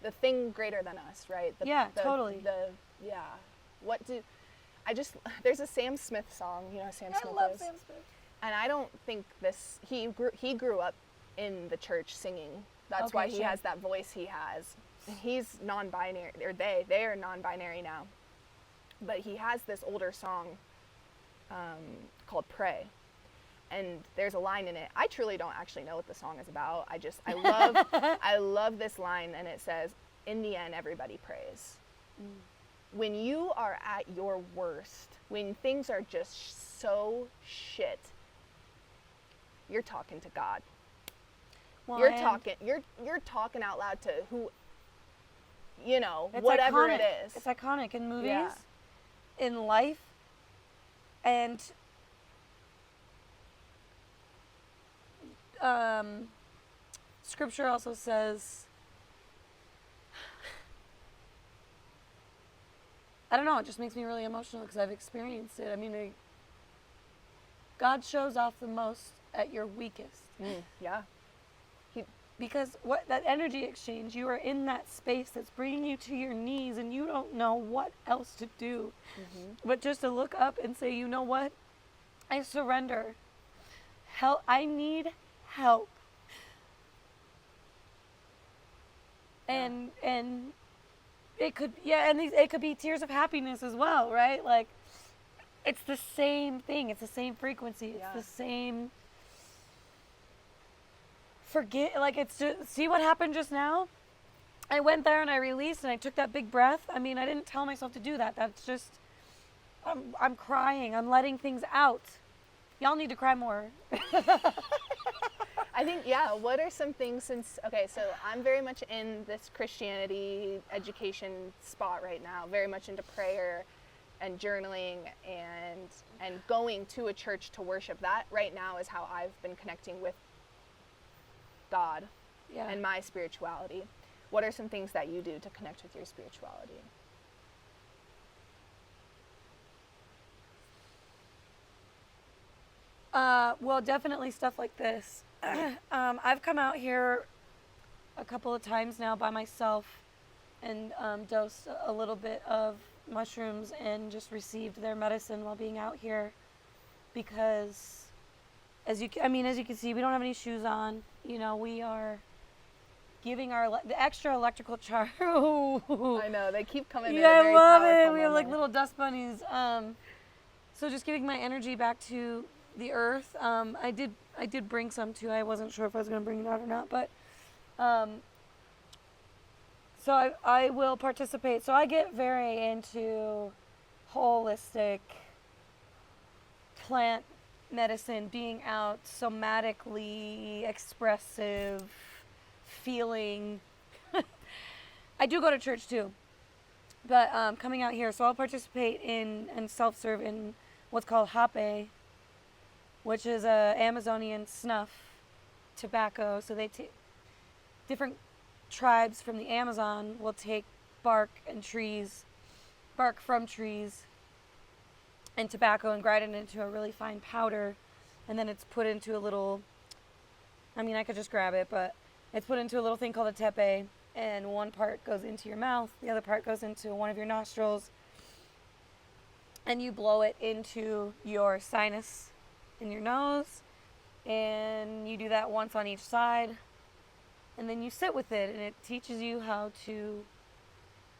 the thing greater than us, right? Totally. There's a Sam Smith song, Sam Smith I love is. Sam Smith. And I don't think he grew up in the church singing. That's why he has that voice he has. He's non-binary, or they are non-binary now. But he has this older song called Pray. And there's a line in it. I truly don't actually know what the song is about. I love this line, and it says, in the end, everybody prays. When you are at your worst, when things are just so shit, you're talking to God. Well, you're talking out loud to who, whatever iconic. it is. It's iconic in movies, in life, and scripture also says I don't know, it just makes me really emotional because I've experienced it. I mean, God shows off the most at your weakest. Yeah. Because that energy exchange, you are in that space that's bringing you to your knees and you don't know what else to do. But just to look up and say, you know what? I surrender. Help. I need help. And it could, it could be tears of happiness as well, right? Like, it's the same thing. It's the same frequency. It's the same. It's just, see what happened just now? I went there and I released and I took that big breath. I mean, I didn't tell myself to do that. That's just, I'm crying. I'm letting things out. Y'all need to cry more. I think, what are some things so I'm very much in this Christianity education spot right now, very much into prayer and journaling and going to a church to worship. That right now is how I've been connecting with God and my spirituality. What are some things that you do to connect with your spirituality? Well, definitely stuff like this. I've come out here a couple of times now by myself and dosed a little bit of mushrooms and just received their medicine while being out here because as you can see, we don't have any shoes on. You know, we are giving the extra electrical charge. I know, they keep coming in. I love it. We have like little dust bunnies. So just giving my energy back to the earth. I did bring some too. I wasn't sure if I was going to bring it out or not, but so I will participate. So I get very into holistic plant medicine, being out, somatically expressive, feeling. I do go to church too, but coming out here, so I'll participate in and self-serve in what's called hape, which is a Amazonian snuff tobacco. So they take different tribes from the Amazon will take bark from trees and tobacco and grind it into a really fine powder, and then it's put into a little, I could just grab it, but it's put into a little thing called a tepe, and one part goes into your mouth, the other part goes into one of your nostrils, and you blow it into your sinus in your nose, and you do that once on each side, and then you sit with it, and it teaches you how to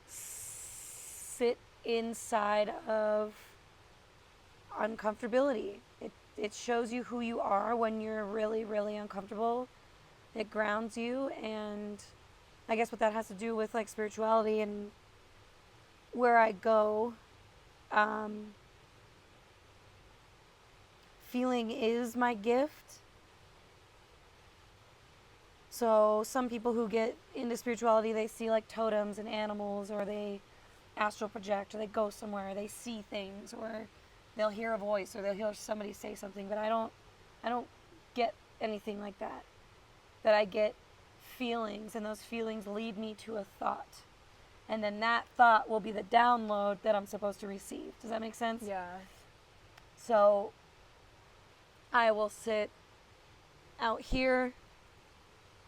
sit inside of uncomfortability. It shows you who you are when you're really, really uncomfortable. It grounds you, and I guess what that has to do with like spirituality and where I go, feeling is my gift. So some people who get into spirituality, they see like totems and animals, or they astral project, or they go somewhere, they see things, or they'll hear a voice, or they'll hear somebody say something. But I don't get anything like that. That I get feelings, and those feelings lead me to a thought, and then that thought will be the download that I'm supposed to receive. Does that make sense? Yeah. So I will sit out here,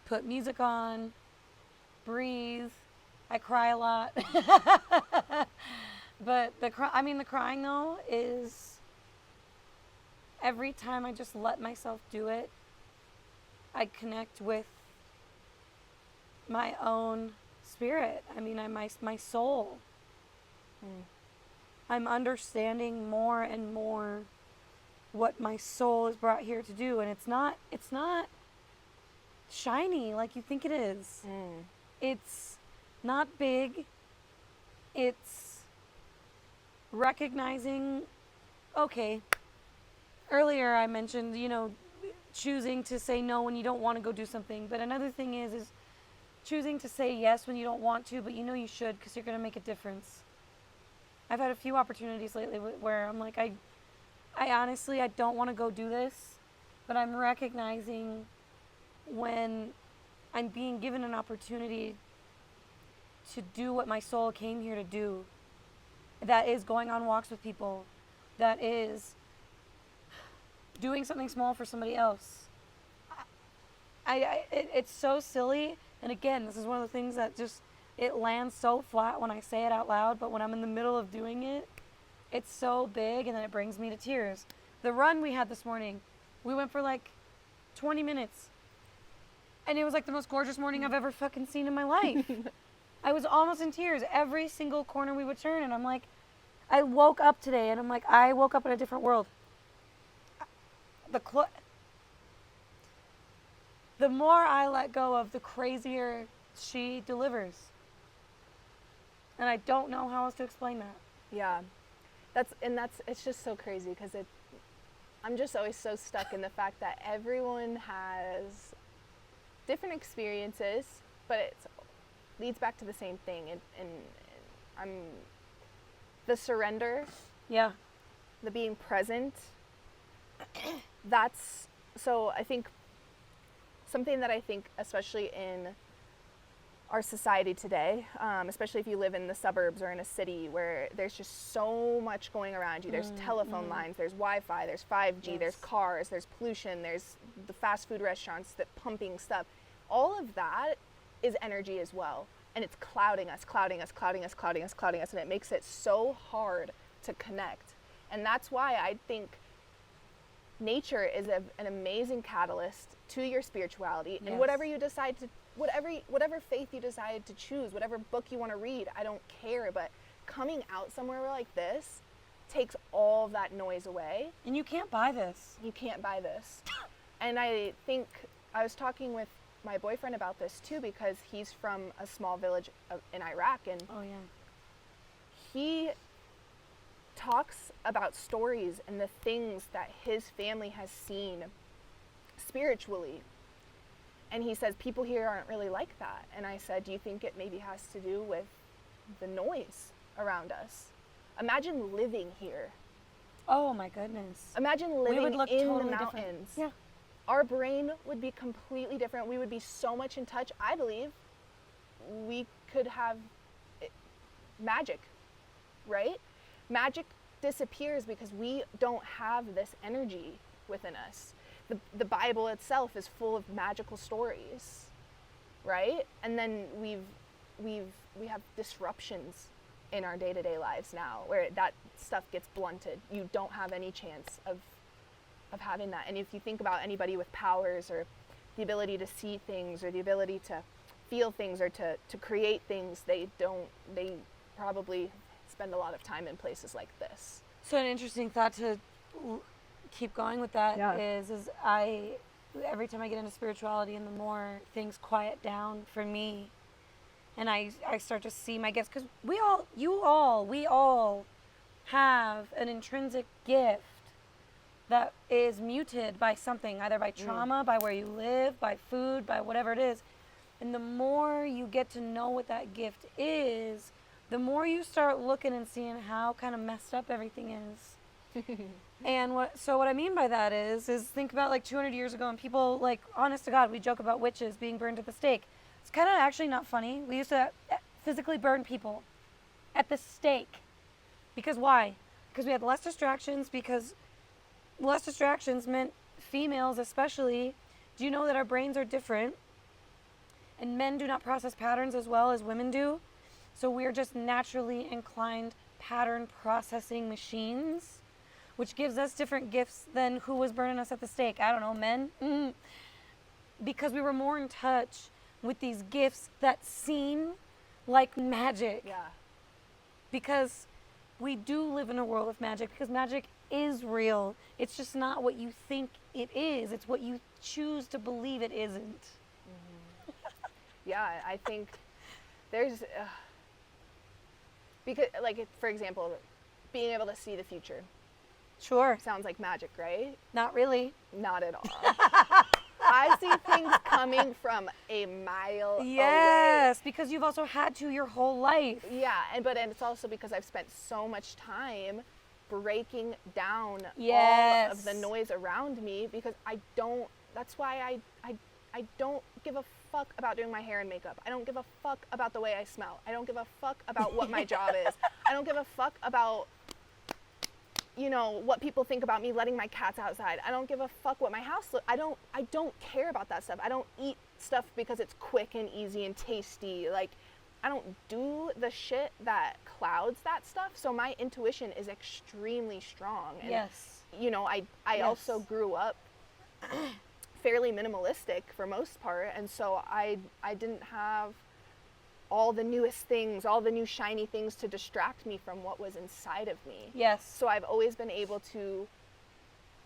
put music on, breathe. I cry a lot. But the crying though is every time I just let myself do it, I connect with my own spirit. My soul. I'm understanding more and more what my soul is brought here to do, and it's not shiny like you think it is. It's not big. It's recognizing, okay, earlier I mentioned, choosing to say no when you don't want to go do something, but another thing is choosing to say yes when you don't want to, but you should, because you're going to make a difference. I've had a few opportunities lately where I'm like, I honestly, I don't want to go do this, but I'm recognizing when I'm being given an opportunity to do what my soul came here to do. that is going on walks with people, that is doing something small for somebody else. It's so silly. And again, this is one of the things that just, it lands so flat when I say it out loud, but when I'm in the middle of doing it, it's so big, and then it brings me to tears. The run we had this morning, we went for like 20 minutes. And it was like the most gorgeous morning I've ever fucking seen in my life. I was almost in tears every single corner we would turn, and I'm like, I woke up today, and I'm like, I woke up in a different world. The more I let go of, the crazier she delivers. And I don't know how else to explain that. Yeah. It's just so crazy because I'm just always so stuck in the fact that everyone has different experiences, but it leads back to the same thing. And the surrender. Yeah. The being present. So I think something that I think, especially in our society today, especially if you live in the suburbs or in a city where there's just so much going around you. There's telephone lines, there's Wi-Fi, there's 5G, there's cars, there's pollution, there's the fast food restaurants that pumping stuff. All of that is energy as well. And it's clouding us, and it makes it so hard to connect. And that's why I think nature is an amazing catalyst to your spirituality. Yes. And whatever you decide to, whatever faith you decide to choose, whatever book you want to read, I don't care. But coming out somewhere like this takes all of that noise away. And you can't buy this. You can't buy this. And I think I was talking with my boyfriend about this too, because he's from a small village in Iraq, and he talks about stories and the things that his family has seen spiritually. And he says, people here aren't really like that. And I said, do you think it maybe has to do with the noise around us? Imagine living here. Oh my goodness. Imagine living in totally the mountains. different. Yeah. Our brain would be completely different. We would be so much in touch. I believe we could have magic, right? Magic disappears because we don't have this energy within us. The Bible itself is full of magical stories, right? And then we have disruptions in our day-to-day lives now where that stuff gets blunted. You don't have any chance of having that. And if you think about anybody with powers or the ability to see things or the ability to feel things or to create things, they probably spend a lot of time in places like this. So an interesting thought to keep going with that is every time I get into spirituality and the more things quiet down for me and I start to see my gifts, because we all have an intrinsic gift that is muted by something, either by trauma, by where you live, by food, by whatever it is. And the more you get to know what that gift is, the more you start looking and seeing how kind of messed up everything is. And what I mean by that is think about like 200 years ago, and people, like, honest to God, we joke about witches being burned at the stake. It's kind of actually not funny. We used to physically burn people at the stake. Because why? Because we had less distractions, because less distractions meant females especially. Do you know that our brains are different? And men do not process patterns as well as women do. So we're just naturally inclined pattern processing machines, which gives us different gifts than who was burning us at the stake. I don't know, men. Because we were more in touch with these gifts that seem like magic. Yeah. Because we do live in a world of magic, because magic is real. It's just not what you think it is. It's what you choose to believe it isn't. Mm-hmm. Yeah, I think there's because, like, for example, being able to see the future. Sure. Sounds like magic, right? Not really. Not at all. I see things coming from a mile away. Yes, because you've also had to your whole life. Yeah, and it's also because I've spent so much time breaking down all Yes. of the noise around me, because that's why I don't give a fuck about doing my hair and makeup. I don't give a fuck about the way I smell. I don't give a fuck about what my job is. I don't give a fuck about, what people think about me letting my cats outside. I don't give a fuck what my house looks. I don't care about that stuff. I don't eat stuff because it's quick and easy and tasty. Like, I don't do the shit that clouds that stuff. So my intuition is extremely strong. And, Yes. I Yes. also grew up fairly minimalistic for most part. And so I didn't have all the newest things, all the new shiny things to distract me from what was inside of me. Yes. So I've always been able to,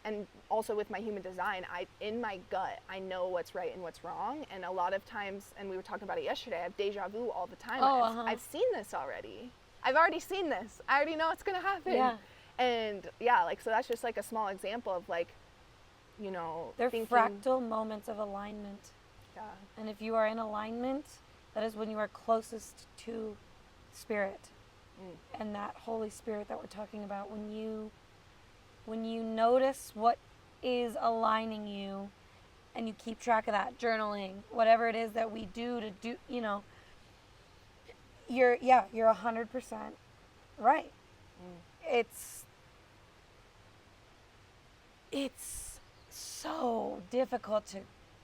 and also with my human design, in my gut, I know what's right and what's wrong. And a lot of times, and we were talking about it yesterday, I have deja vu all the time. I've seen this already. I've already seen this. I already know what's going to happen. Yeah. And yeah, like, so that's just like a small example of like, They're thinking, fractal moments of alignment. yeah, And if you are in alignment, that is when you are closest to spirit. And that Holy Spirit that we're talking about, when you notice what is aligning you and you keep track of that, journaling, whatever it is that we do to do, you're 100% right. It's so difficult to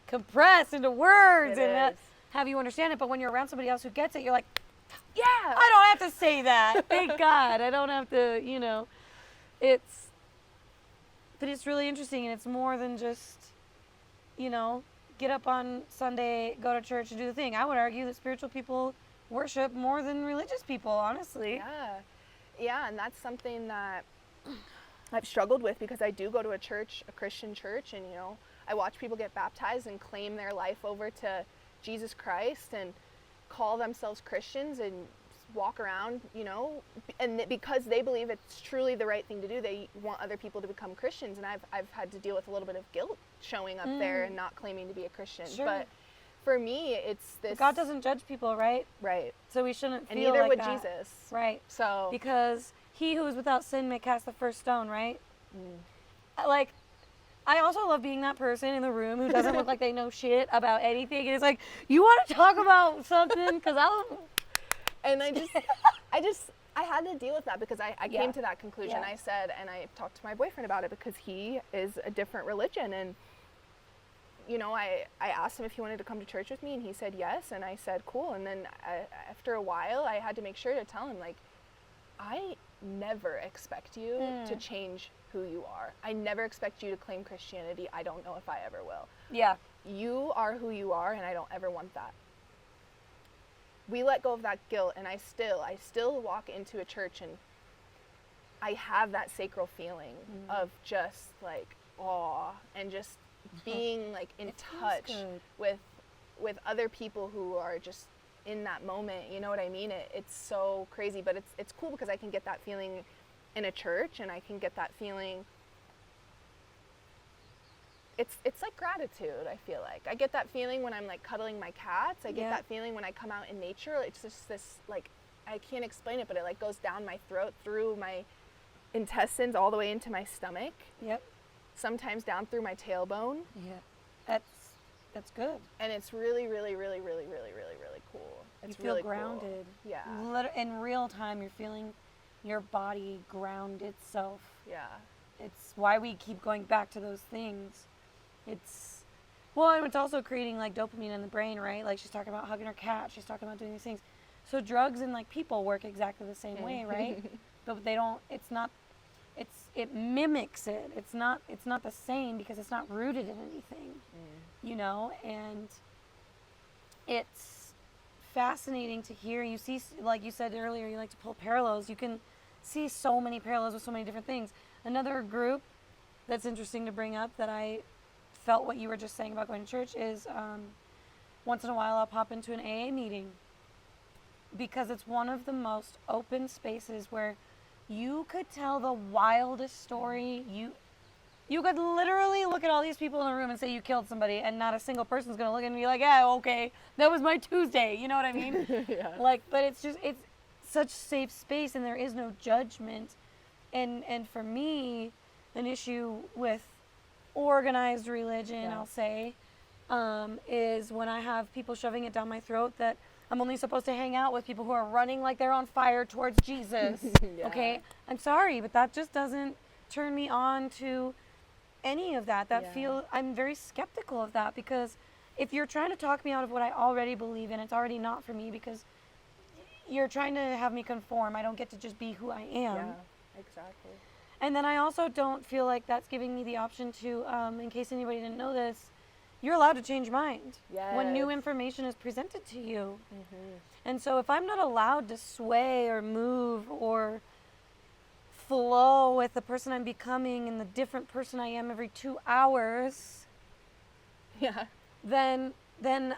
compress into words It and is. have you understand it, but when you're around somebody else who gets it, you're like, yeah, I don't have to say that. Thank God. I don't have to, but it's really interesting, and it's more than just, get up on Sunday, go to church, and do the thing. I would argue that spiritual people worship more than religious people, honestly. Yeah, and that's something that I've struggled with because I do go to a Christian church, and I watch people get baptized and claim their life over to Jesus Christ and call themselves Christians and walk around, and because they believe it's truly the right thing to do, they want other people to become Christians. And I've had to deal with a little bit of guilt showing up there and not claiming to be a Christian. Sure. But for me, it's this. But God doesn't judge people, right? Right. So we shouldn't feel And neither like would that. Jesus. Right. So. Because he who is without sin may cast the first stone, right? Like, I also love being that person in the room who doesn't look like they know shit about anything. And it's like, you want to talk about something? Because And I had to deal with that because I came to that conclusion. Yeah. I said, and I talked to my boyfriend about it because he is a different religion. And, I asked him if he wanted to come to church with me, and he said yes. And I said, cool. And then after a while, I had to make sure to tell him, like, I never expect you to change who you are. I never expect you to claim Christianity. I don't know if I ever will. yeah. You are who you are, and I don't ever want that. We let go of that guilt, and I still walk into a church and I have that sacral feeling of just like awe and just being like in touch with other people who are just in that moment. You know what I mean? It's so crazy, but it's cool because I can get that feeling in a church, and I can get that feeling. It's like gratitude. I feel like I get that feeling when I'm like cuddling my cats. I get that feeling when I come out in nature. It's just this, like, I can't explain it, but it like goes down my throat, through my intestines, all the way into my stomach. Yep. Sometimes down through my tailbone. Yeah. That's good. And it's really, really, really, really, really, really, really cool. It's You feel really grounded. Cool. Yeah. In real time, you're feeling your body ground itself. Yeah. It's why we keep going back to those things. And it's also creating like dopamine in the brain, right? Like she's talking about hugging her cat. She's talking about doing these things. So drugs and like people work exactly the same way, right? But they don't. It mimics it. It's not the same because it's not rooted in anything, And it's fascinating to hear. You see, like you said earlier, you like to pull parallels. You can see so many parallels with so many different things. Another group that's interesting to bring up that I felt what you were just saying about going to church is once in a while I'll pop into an AA meeting because it's one of the most open spaces where you could tell the wildest story. You could literally look at all these people in the room and say you killed somebody, and not a single person's going to look at me and be like, yeah, okay, that was my Tuesday. You know what I mean? Yeah. Like, but it's such safe space, and there is no judgment. And for me, an issue with organized religion, I'll say, is when I have people shoving it down my throat that I'm only supposed to hang out with people who are running like they're on fire towards Jesus. Yeah. Okay? I'm sorry, but that just doesn't turn me on to any of that. I'm very skeptical of that, because if you're trying to talk me out of what I already believe in, it's already not for me, because you're trying to have me conform. I don't get to just be who I am. Yeah, exactly. And then I also don't feel like that's giving me the option to, in case anybody didn't know this, you're allowed to change mind when new Yes. information is presented to you. Mm-hmm. And so if I'm not allowed to sway or move or flow with the person I'm becoming and the different person I am every 2 hours, Yeah. then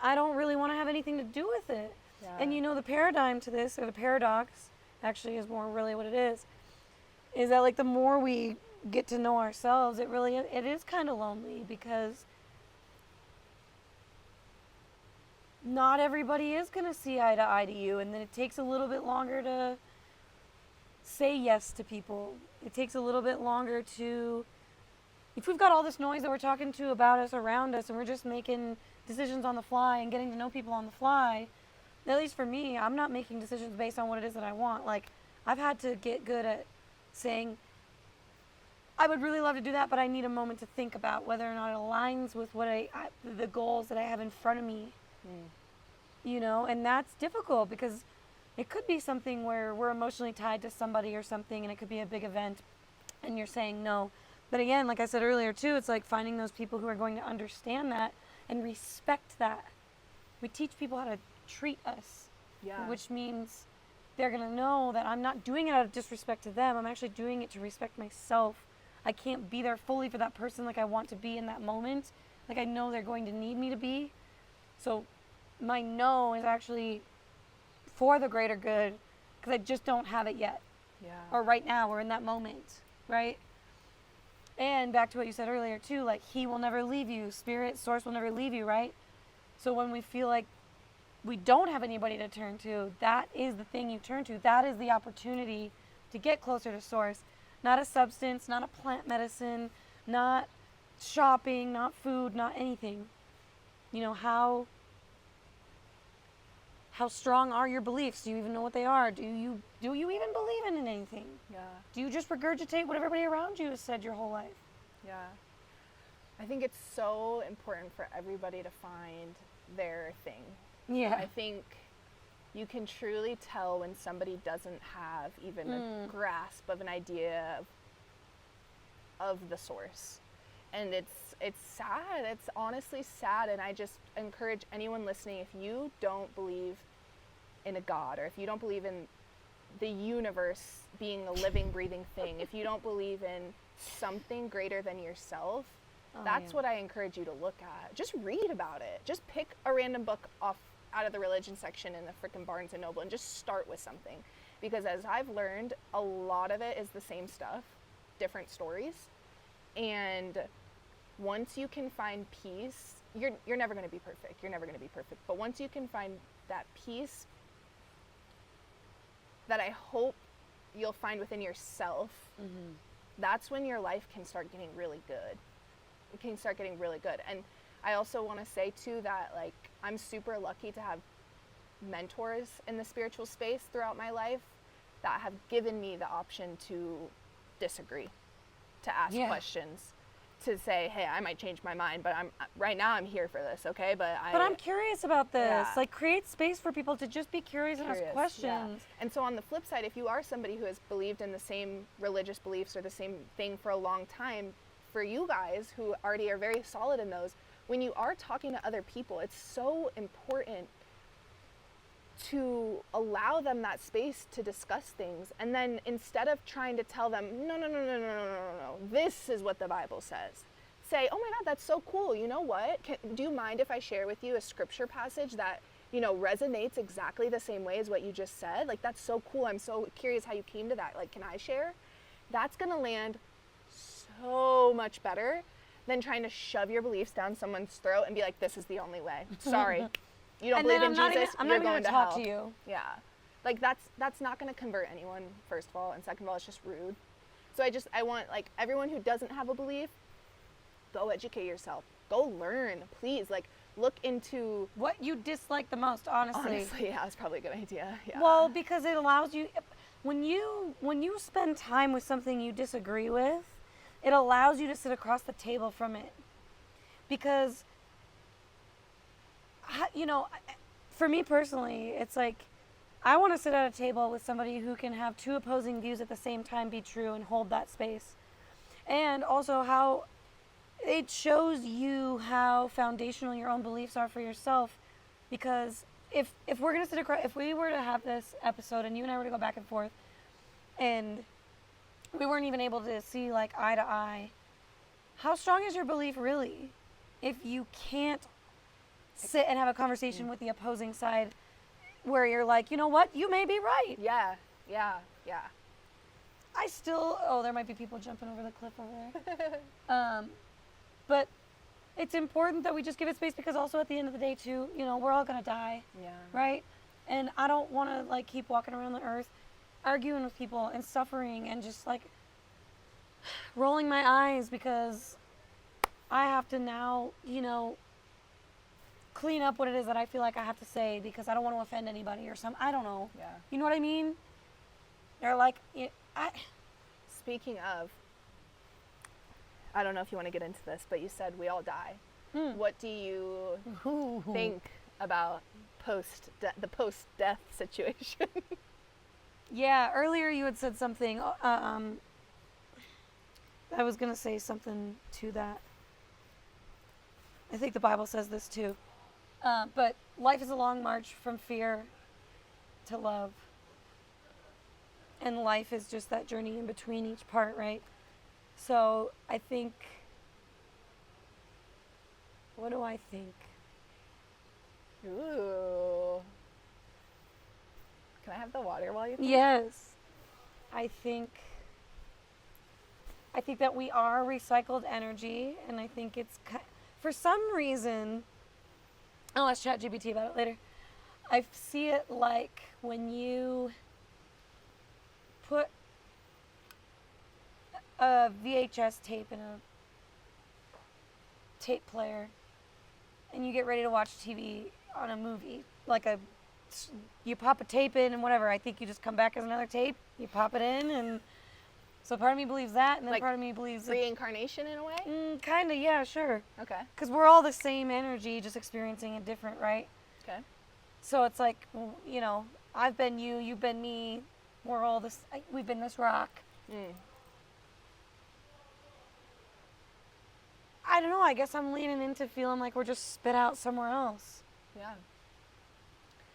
I don't really want to have anything to do with it. Yeah. And you know, the paradigm to this, or the paradox, actually is more really what it is that like the more we get to know ourselves, it is kind of lonely, because not everybody is going to see eye to eye to you, and then it takes a little bit longer to say yes to people. It takes a little bit longer to, if we've got all this noise that we're talking to about us around us, and we're just making decisions on the fly and getting to know people on the fly, at least for me, I'm not making decisions based on what it is that I want. Like, I've had to get good at saying, I would really love to do that, but I need a moment to think about whether or not it aligns with what the goals that I have in front of me. You know, and that's difficult, because it could be something where we're emotionally tied to somebody or something, and it could be a big event, and you're saying no. But again, like I said earlier too, it's like finding those people who are going to understand that and respect that. We teach people how to treat us, which means they're going to know that I'm not doing it out of disrespect to them. I'm actually doing it to respect myself. I can't be there fully for that person like I want to be in that moment, like I know they're going to need me to be. So my no is actually for the greater good, because I just don't have it yet. Yeah. Or right now, or in that moment, right? And back to what you said earlier too, like he will never leave you. Spirit, source will never leave you, right? So when we feel like we don't have anybody to turn to, that is the thing you turn to. That is the opportunity to get closer to source. Not a substance, not a plant medicine, not shopping, not food, not anything. You know, how strong are your beliefs? Do you even know what they are? Do you even believe in anything? Yeah. Do you just regurgitate what everybody around you has said your whole life? Yeah. I think it's so important for everybody to find their thing. Yeah. I think you can truly tell when somebody doesn't have even a grasp of an idea of the source. And it's sad. It's honestly sad. And I just encourage anyone listening, if you don't believe in a God, or if you don't believe in the universe being a living, breathing thing, if you don't believe in something greater than yourself, that's what I encourage you to look at. Just read about it. Just pick a random book out of the religion section in the frickin' Barnes & Noble and just start with something. Because as I've learned, a lot of it is the same stuff, different stories. And once you can find peace, you're never going to be perfect. You're never going to be perfect. But once you can find that peace that I hope you'll find within yourself, that's when your life can start getting really good. It can start getting really good. And I also want to say too that like I'm super lucky to have mentors in the spiritual space throughout my life that have given me the option to disagree, to ask questions, to say, hey, I might change my mind, but right now I'm here for this, okay? But I'm curious about this. Like, create space for people to just be curious and ask questions. Yeah. And so on the flip side, if you are somebody who has believed in the same religious beliefs or the same thing for a long time, for you guys who already are very solid in those, when you are talking to other people, it's so important to allow them that space to discuss things. And then instead of trying to tell them, no, this is what the Bible says, say, oh my God, that's so cool. You know what? Do you mind if I share with you a scripture passage that, resonates exactly the same way as what you just said? Like, that's so cool. I'm so curious how you came to that. Like, can I share? That's going to land so much better than trying to shove your beliefs down someone's throat and be like, this is the only way. Sorry. You don't believe in Jesus, I'm you're not going even to gonna hell. talk to you. Yeah. Like that's not going to convert anyone, first of all, and second of all, it's just rude. So I want like everyone who doesn't have a belief, go educate yourself. Go learn, please. Like look into, what you dislike the most, honestly. honestly, yeah, it's probably a good idea. Yeah. Well, because it allows you, when you spend time with something you disagree with, it allows you to sit across the table from it. Because, you know, for me personally, it's like, I want to sit at a table with somebody who can have two opposing views at the same time be true and hold that space. And also how it shows you how foundational your own beliefs are for yourself. Because if we're going to sit across, if we were to have this episode and you and I were to go back and forth and we weren't even able to see like eye to eye, how strong is your belief really if you can't sit and have a conversation with the opposing side where you're like, you know what, you may be right. Yeah. I still, there might be people jumping over the cliff over there. But it's important that we just give it space, because also at the end of the day too, you know, we're all gonna die. Yeah. Right? And I don't want to like keep walking around the earth arguing with people and suffering and just like rolling my eyes because I have to now, you know, clean up what it is that I feel like I have to say because I don't want to offend anybody or something. I don't know. Yeah. You know what I mean? They're like, Speaking of, I don't know if you want to get into this, but you said we all die. What do you think about the post-death situation? Yeah, earlier you had said something. I was going to say something to that. I think the Bible says this too. But life is a long march from fear to love. And life is just that journey in between each part, right? So I think, what do I think? Ooh. Can I have the water while you think? Yes. I think that we are recycled energy, and I think it's, for some reason, I'll ask ChatGPT about it later. I see it like when you put a VHS tape in a tape player and you get ready to watch TV on a movie, like you pop a tape in and whatever. I think you just come back as another tape, you pop it in, and so part of me believes that, and then Like part of me believes reincarnation in a way? Kind of, yeah, sure. Okay. Because we're all the same energy, just experiencing it different, right? Okay. So it's like, you know, I've been you, you've been me, we're all this, we've been this rock. I don't know, I guess I'm leaning into feeling like we're just spit out somewhere else. Yeah.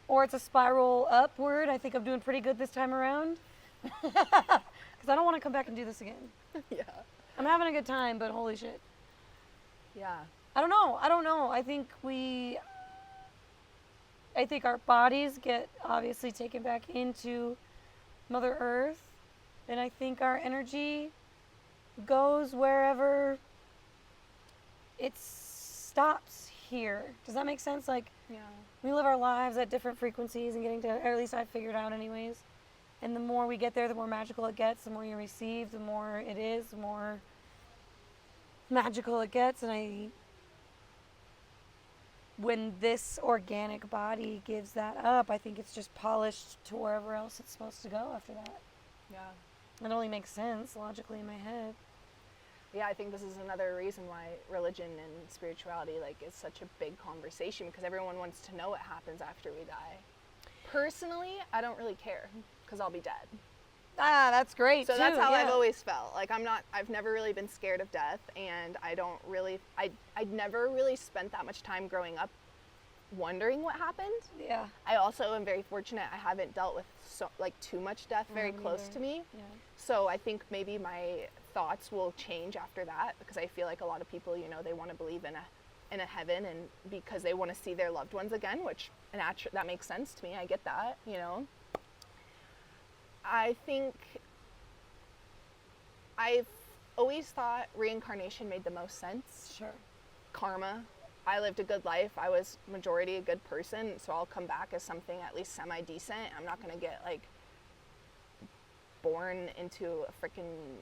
Or it's a spiral upward. I think I'm doing pretty good this time around. Because I don't want to come back and do this again. Yeah. I'm having a good time, but holy shit. Yeah. I don't know. I think our bodies get obviously taken back into Mother Earth. And I think our energy goes wherever it stops here. Does that make sense? Like, Yeah. we live our lives at different frequencies and getting to, or at least I've figured out anyways. And the more we get there, the more magical it gets. The more you receive, the more it is, the more magical it gets. And when this organic body gives that up, I think it's just polished to wherever else it's supposed to go after that. Yeah. It only makes sense logically in my head. Yeah, I think this is another reason why religion and spirituality is such a big conversation, because everyone wants to know what happens after we die. Personally, I don't really care because I'll be dead. Ah, that's great. So too, that's how yeah. I've always felt. I've never really been scared of death, and I'd never really spent that much time growing up wondering what happened. Yeah. I also am very fortunate I haven't dealt with too much death very close either. to me. Yeah. So I think maybe my thoughts will change after that, because I feel like a lot of people, they want to believe in a heaven, and because they want to see their loved ones again, which that makes sense to me. I get that, I think I've always thought reincarnation made the most sense. Sure. Karma. I lived a good life. I was majority a good person, so I'll come back as something at least semi-decent. I'm not going to get born into a freaking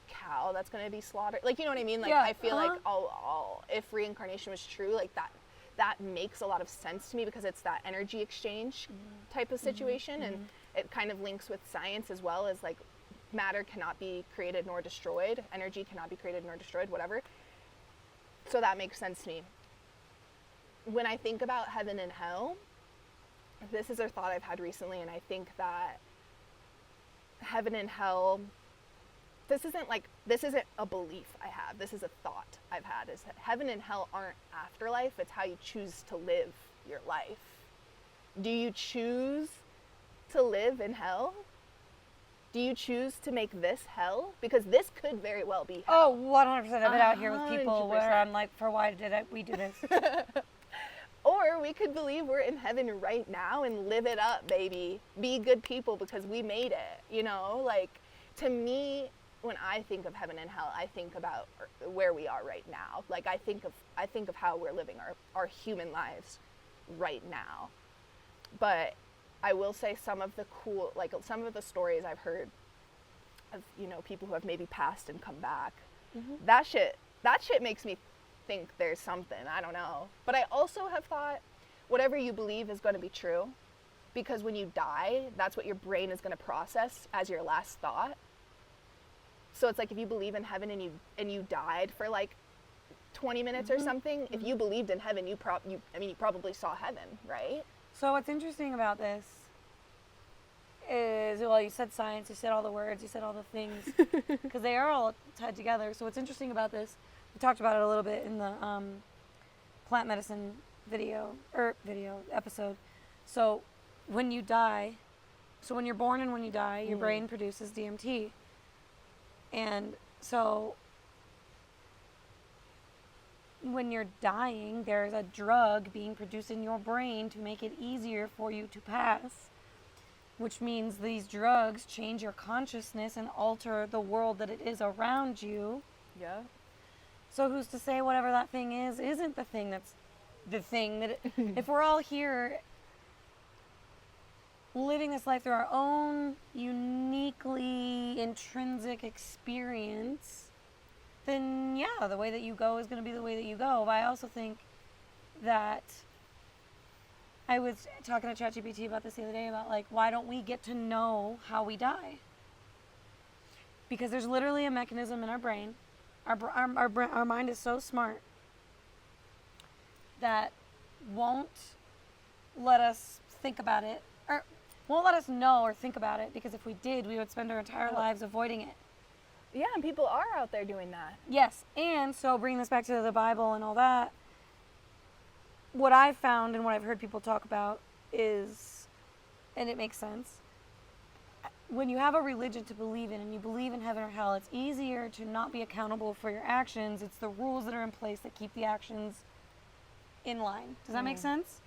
cow that's going to be slaughtered. You know what I mean? Yeah. I feel like I'll if reincarnation was true, that makes a lot of sense to me because it's that energy exchange type of situation. And it kind of links with science as well, as like matter cannot be created nor destroyed. Energy cannot be created nor destroyed, whatever. So that makes sense to me. When I think about heaven and hell, this is a thought I've had recently, and I think that heaven and hell, this isn't a belief I have. This is a thought I've had, is that heaven and hell aren't afterlife. It's how you choose to live your life. Do you choose to live in hell? Do you choose to make this hell? Because this could very well be hell. Oh, 100%. I've been out here with people where 100%. I'm like, for why did we do this? Or we could believe we're in heaven right now and live it up, baby. Be good people because we made it, you know? Like, to me, when I think of heaven and hell, I think about where we are right now. Like, I think of how we're living our human lives right now. But I will say some of the stories I've heard of, you know, people who have maybe passed and come back. That shit makes me think there's something. I don't know. But I also have thought whatever you believe is going to be true, because when you die, that's what your brain is going to process as your last thought. So it's like if you believe in heaven and you died for like 20 minutes or something, if you believed in heaven, you probably saw heaven, right? So what's interesting about this is, well, you said science, you said all the words, you said all the things, because they are all tied together. So what's interesting about this, we talked about it a little bit in the plant medicine episode. So when you die, so when you're born and when you die, your brain produces DMT. And so when you're dying, there's a drug being produced in your brain to make it easier for you to pass, which means these drugs change your consciousness and alter the world that it is around you. Yeah. So who's to say whatever that thing is isn't the thing that's the thing that if we're all here living this life through our own uniquely intrinsic experience, then yeah, the way that you go is going to be the way that you go. But I also think that I was talking to ChatGPT about this the other day, about like, why don't we get to know how we die? Because there's literally a mechanism in our brain. Our mind is so smart that won't let us think about it, or won't let us know or think about it, because if we did, we would spend our entire lives avoiding it. Yeah, and people are out there doing that. Yes, and so bringing this back to the Bible and all that, what I've found and what I've heard people talk about is, and it makes sense, when you have a religion to believe in and you believe in heaven or hell, it's easier to not be accountable for your actions. It's the rules that are in place that keep the actions in line. Does that make sense?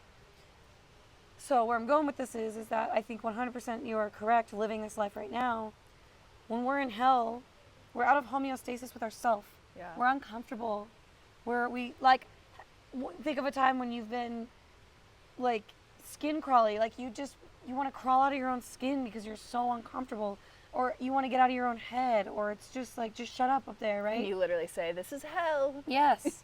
So where I'm going with this is that I think 100% you are correct living this life right now. When we're in hell, we're out of homeostasis with ourselves. Yeah. We're uncomfortable. Think of a time when you've been like skin crawly, like you want to crawl out of your own skin because you're so uncomfortable, or you want to get out of your own head, or it's just like, just shut up there, right? And you literally say, this is hell. Yes.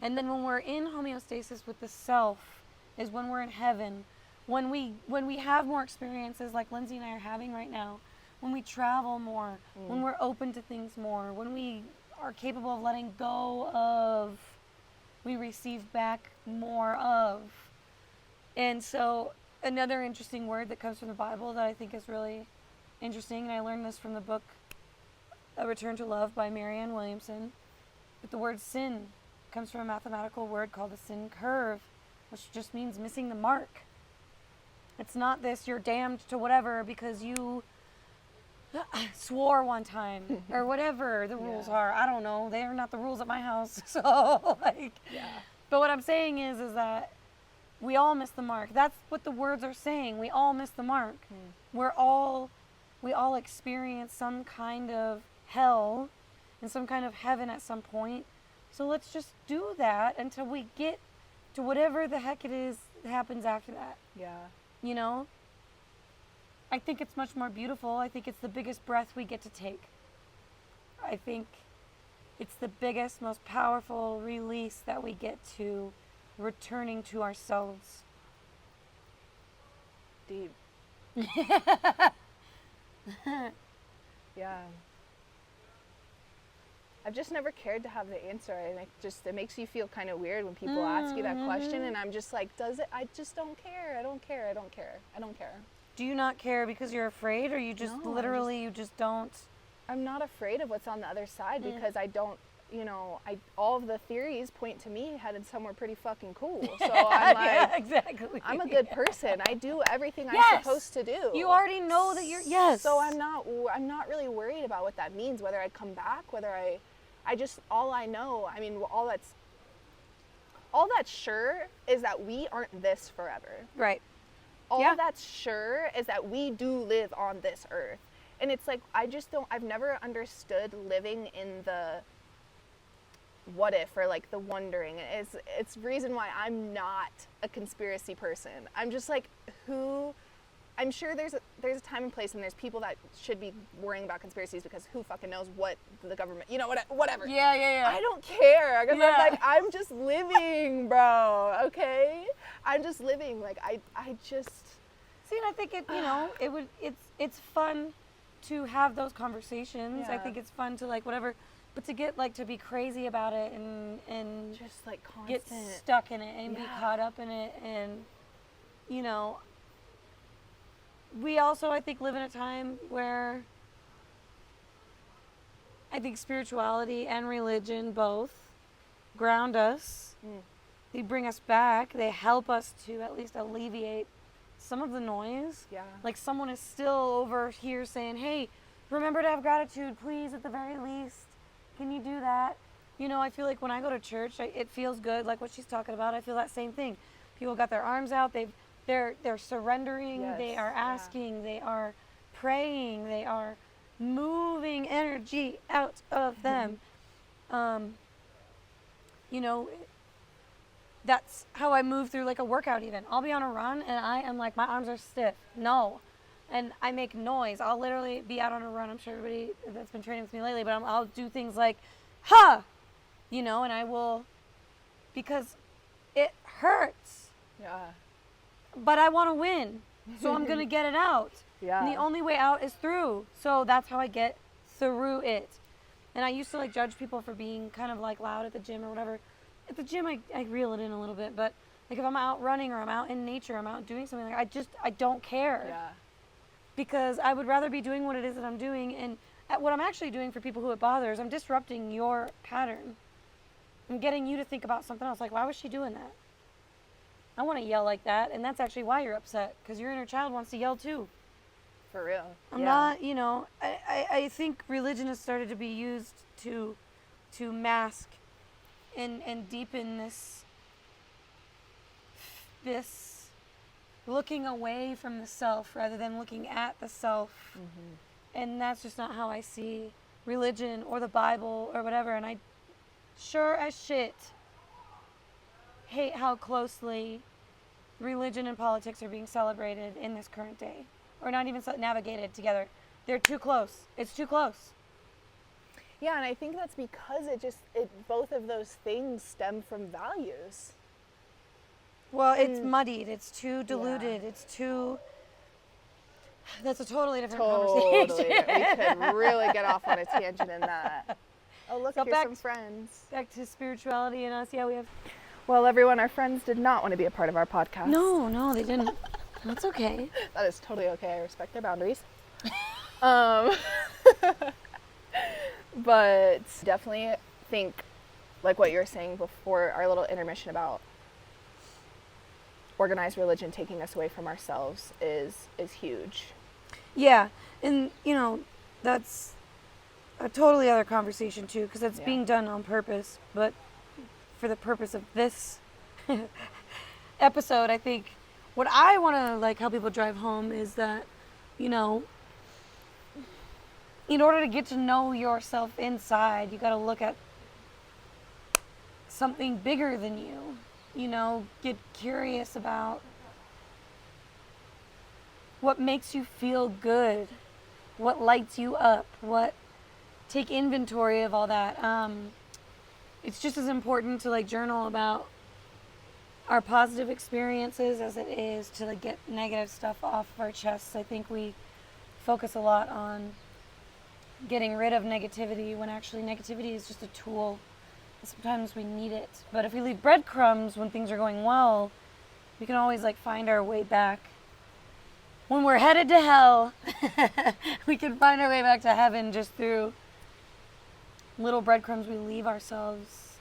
And then when we're in homeostasis with the self is when we're in heaven. When we have more experiences like Lindsey and I are having right now, when we travel more, when we're open to things more, when we are capable of letting go of, we receive back more of. And so another interesting word that comes from the Bible that I think is really interesting, and I learned this from the book A Return to Love by Marianne Williamson, but the word sin comes from a mathematical word called the sin curve, which just means missing the mark. It's not this, you're damned to whatever because you swore one time or whatever the rules are. I don't know. They are not the rules at my house. So but what I'm saying is that we all miss the mark. That's what the words are saying. We all miss the mark. We all experience some kind of hell and some kind of heaven at some point. So let's just do that until we get to whatever the heck it is that happens after that. Yeah. You know? I think it's much more beautiful. I think it's the biggest breath we get to take. I think it's the biggest, most powerful release that we get to returning to ourselves. Deep. Yeah. I've just never cared to have the answer, and it makes you feel kind of weird when people ask you that question, and I'm just like, I just don't care. I don't care. Do you not care because you're afraid, or you just No, you just don't? I'm not afraid of what's on the other side because I don't, all of the theories point to me headed somewhere pretty fucking cool. So I'm like, yeah, exactly. I'm a good person. I do everything I'm supposed to do. You already know that you're, yes. So I'm not really worried about what that means, whether I come back, all I know, I mean, all that's sure is that we aren't this forever. Right. All that's sure is that we do live on this earth. And it's like, I've never understood living in the what if, or like the wondering. It's the reason why I'm not a conspiracy person. I'm just like, I'm sure there's a time and place, and there's people that should be worrying about conspiracies because who fucking knows what the government, whatever. Yeah. I don't care, because I'm just living, bro, okay? I'm just living, like, I just... See, and I think it's fun to have those conversations. Yeah. I think it's fun to, like, whatever, but to get, like, to be crazy about it and just, like, constant. get stuck in it and be caught up in it, and, we also, I think, live in a time where I think spirituality and religion both ground us. They bring us back. They help us to at least alleviate some of the noise. Yeah. Like someone is still over here saying, hey, remember to have gratitude, please, at the very least. Can you do that? I feel like when I go to church, it feels good, like what she's talking about. I feel that same thing. People got their arms out. They're surrendering, they are asking, they are praying, they are moving energy out of them. That's how I move through like a workout even. I'll be on a run and I am like, my arms are stiff. No. And I make noise. I'll literally be out on a run. I'm sure everybody that's been training with me lately, but I'll do things like, ha! And I will, because it hurts. Yeah. But I want to win, so I'm going to get it out. Yeah. And the only way out is through. So that's how I get through it. And I used to like judge people for being kind of like loud at the gym or whatever. At the gym, I reel it in a little bit. But like if I'm out running or I'm out in nature, I'm out doing something, like I don't care. Yeah. Because I would rather be doing what it is that I'm doing. And what I'm actually doing for people who it bothers, I'm disrupting your pattern. I'm getting you to think about something else. Like, why was she doing that? I want to yell like that, and that's actually why you're upset, because your inner child wants to yell too. For real. I'm not, I think religion has started to be used to mask and deepen this looking away from the self rather than looking at the self. And that's just not how I see religion or the Bible or whatever. And I sure as shit hate how closely religion and politics are being celebrated in this current day, or not even navigated together. They're too close. It's too close. Yeah, and I think that's because both of those things stem from values. Well, it's muddied. It's too diluted. It's too... That's a totally different conversation. We could really get off on a tangent in that. Oh, look, So here's some friends. Back to spirituality and us. Yeah, we have... Well, everyone, our friends did not want to be a part of our podcast. No, they didn't. That's okay. That is totally okay. I respect their boundaries. But definitely think, like what you were saying before our little intermission about organized religion taking us away from ourselves is huge. Yeah, and that's a totally other conversation too, because it's being done on purpose. But for the purpose of this episode, I think what I want to like help people drive home is that, in order to get to know yourself inside, you got to look at something bigger than you. Get curious about what makes you feel good, what lights you up, take inventory of all that. It's just as important to like journal about our positive experiences as it is to like get negative stuff off of our chests. I think we focus a lot on getting rid of negativity when actually negativity is just a tool. Sometimes we need it. But if we leave breadcrumbs when things are going well, we can always like find our way back. When we're headed to hell, we can find our way back to heaven just through little breadcrumbs we leave ourselves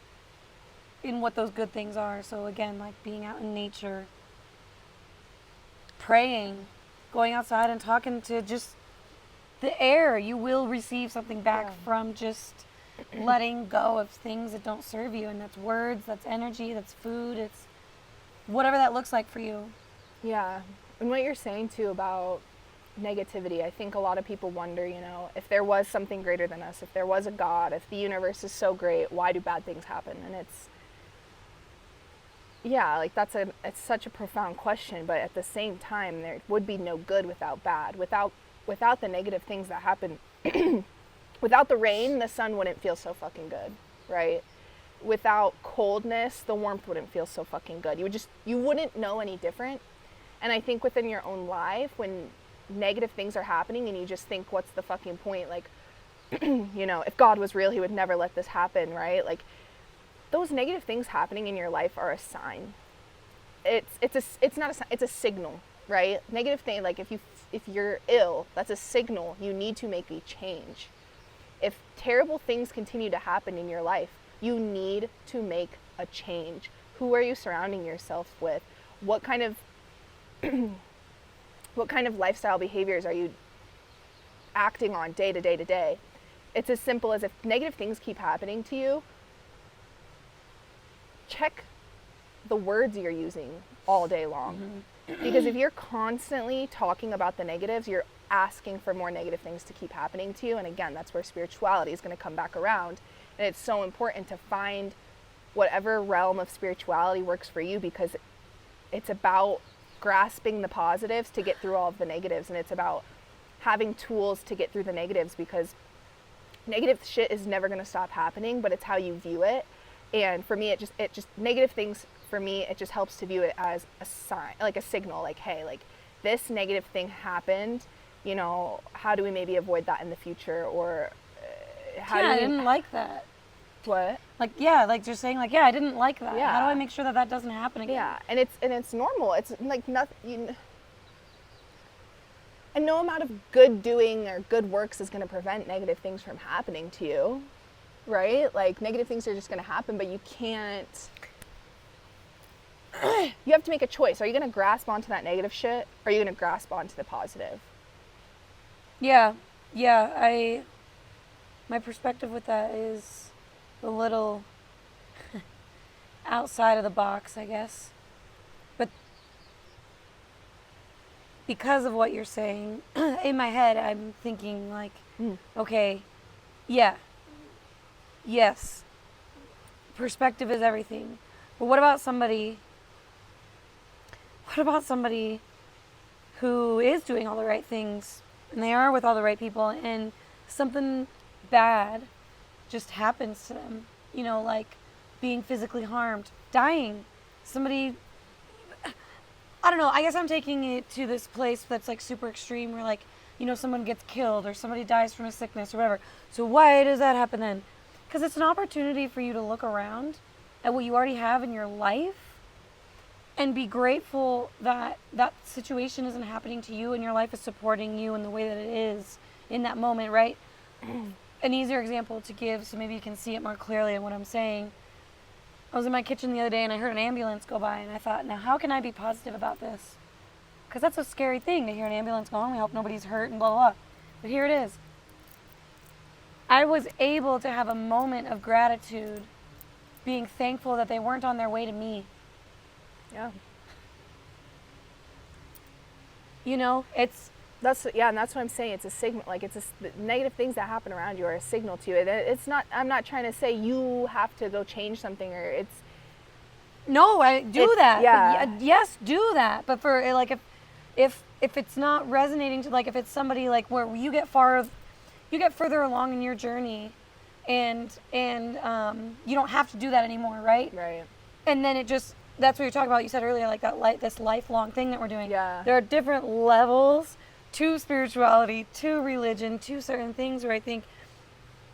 in what those good things are. So again, like being out in nature, praying, going outside and talking to just the air. You will receive something back from just letting go of things that don't serve you. And that's words, that's energy, that's food, it's whatever that looks like for you. Yeah. And what you're saying too about negativity, I think a lot of people wonder, if there was something greater than us, if there was a God, if the universe is so great, why do bad things happen? And it's such a profound question, but at the same time, there would be no good without bad. Without the negative things that happen, without the rain, the sun wouldn't feel so fucking good, right? Without coldness, the warmth wouldn't feel so fucking good. You wouldn't know any different. And I think within your own life, when negative things are happening and you just think, what's the fucking point? Like, if God was real, he would never let this happen, right? Like, those negative things happening in your life are a sign. It's not a sign, it's a signal, right? Negative thing, like if you're ill, that's a signal. You need to make a change. If terrible things continue to happen in your life, you need to make a change. Who are you surrounding yourself with? What kind of lifestyle behaviors are you acting on day to day to day? It's as simple as if negative things keep happening to you, check the words you're using all day long. Mm-hmm. Because if you're constantly talking about the negatives, you're asking for more negative things to keep happening to you. And again, that's where spirituality is going to come back around. And it's so important to find whatever realm of spirituality works for you, because it's about grasping the positives to get through all of the negatives. And it's about having tools to get through the negatives, because negative shit is never going to stop happening, but it's how you view it. And for me, it just negative things, for me, it just helps to view it as a sign, like a signal, like, hey, like this negative thing happened, how do we maybe avoid that in the future? Or I didn't like that. What? Like, yeah, like just saying like, yeah, I didn't like that. Yeah. How do I make sure that doesn't happen again? Yeah, and it's normal. It's like nothing. And no amount of good doing or good works is going to prevent negative things from happening to you, right? Like, negative things are just going to happen, but you can't. You have to make a choice. Are you going to grasp onto that negative shit, or are you going to grasp onto the positive? Yeah. My perspective with that is a little outside of the box, I guess. But because of what you're saying, in my head, I'm thinking like, okay, yeah, yes, perspective is everything. But what about somebody who is doing all the right things, and they are with all the right people, and something bad just happens to them, like being physically harmed, dying, somebody, I don't know, I guess I'm taking it to this place that's like super extreme where like, someone gets killed or somebody dies from a sickness or whatever. So why does that happen then? Because it's an opportunity for you to look around at what you already have in your life and be grateful that that situation isn't happening to you and your life is supporting you in the way that it is in that moment, right? An easier example to give so maybe you can see it more clearly in what I'm saying. I was in my kitchen the other day and I heard an ambulance go by, and I thought, now how can I be positive about this? Because that's a scary thing to hear an ambulance going. We hope nobody's hurt and blah, blah, blah. But here it is. I was able to have a moment of gratitude, being thankful that they weren't on their way to me. Yeah. And that's what I'm saying. It's a signal. Like, the negative things that happen around you are a signal to you. It's not. I'm not trying to say you have to go change something, or it's. No, I do that. Yeah. But yes, do that. But for like, if it's not resonating to, like, if it's somebody like where you get further along in your journey, and you don't have to do that anymore, right? Right. And then it just that's what you're talking about. You said earlier, like this lifelong thing that we're doing. Yeah. There are different levels to spirituality, to religion, to certain things where I think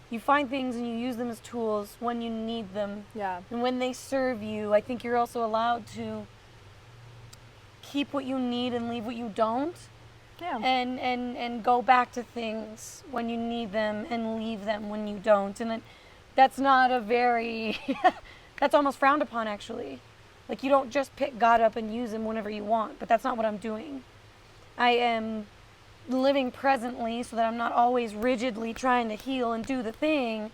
you find things and you use them as tools when you need them. Yeah. And when they serve you, I think you're also allowed to keep what you need and leave what you don't. Yeah. And go back to things when you need them and leave them when you don't. And that's not a very, that's almost frowned upon, actually. Like, you don't just pick God up and use him whenever you want, but that's not what I'm doing. I am living presently so that I'm not always rigidly trying to heal and do the thing,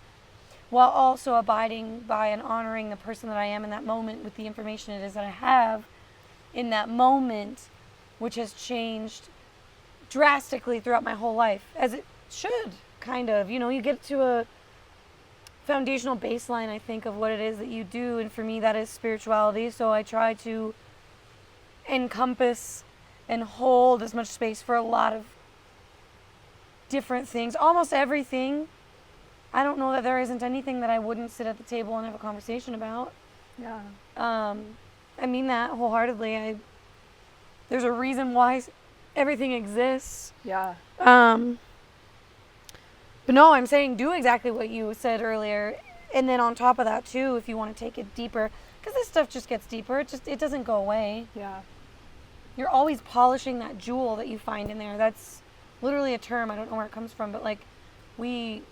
while also abiding by and honoring the person that I am in that moment with the information it is that I have in that moment, which has changed drastically throughout my whole life, as it should, kind of. You know, you get to a foundational baseline, I think, of what it is that you do, and for me that is spirituality. So I try to encompass and hold as much space for a lot of different things, almost everything. I don't know that there isn't anything that I wouldn't sit at the table and have a conversation about. Yeah. I mean that wholeheartedly. There's a reason why everything exists. Yeah. But no, I'm saying do exactly what you said earlier. And then on top of that too, if you want to take it deeper, because this stuff just gets deeper, it doesn't go away. Yeah. You're always polishing that jewel that you find in there. That's literally a term, I don't know where it comes from, but like we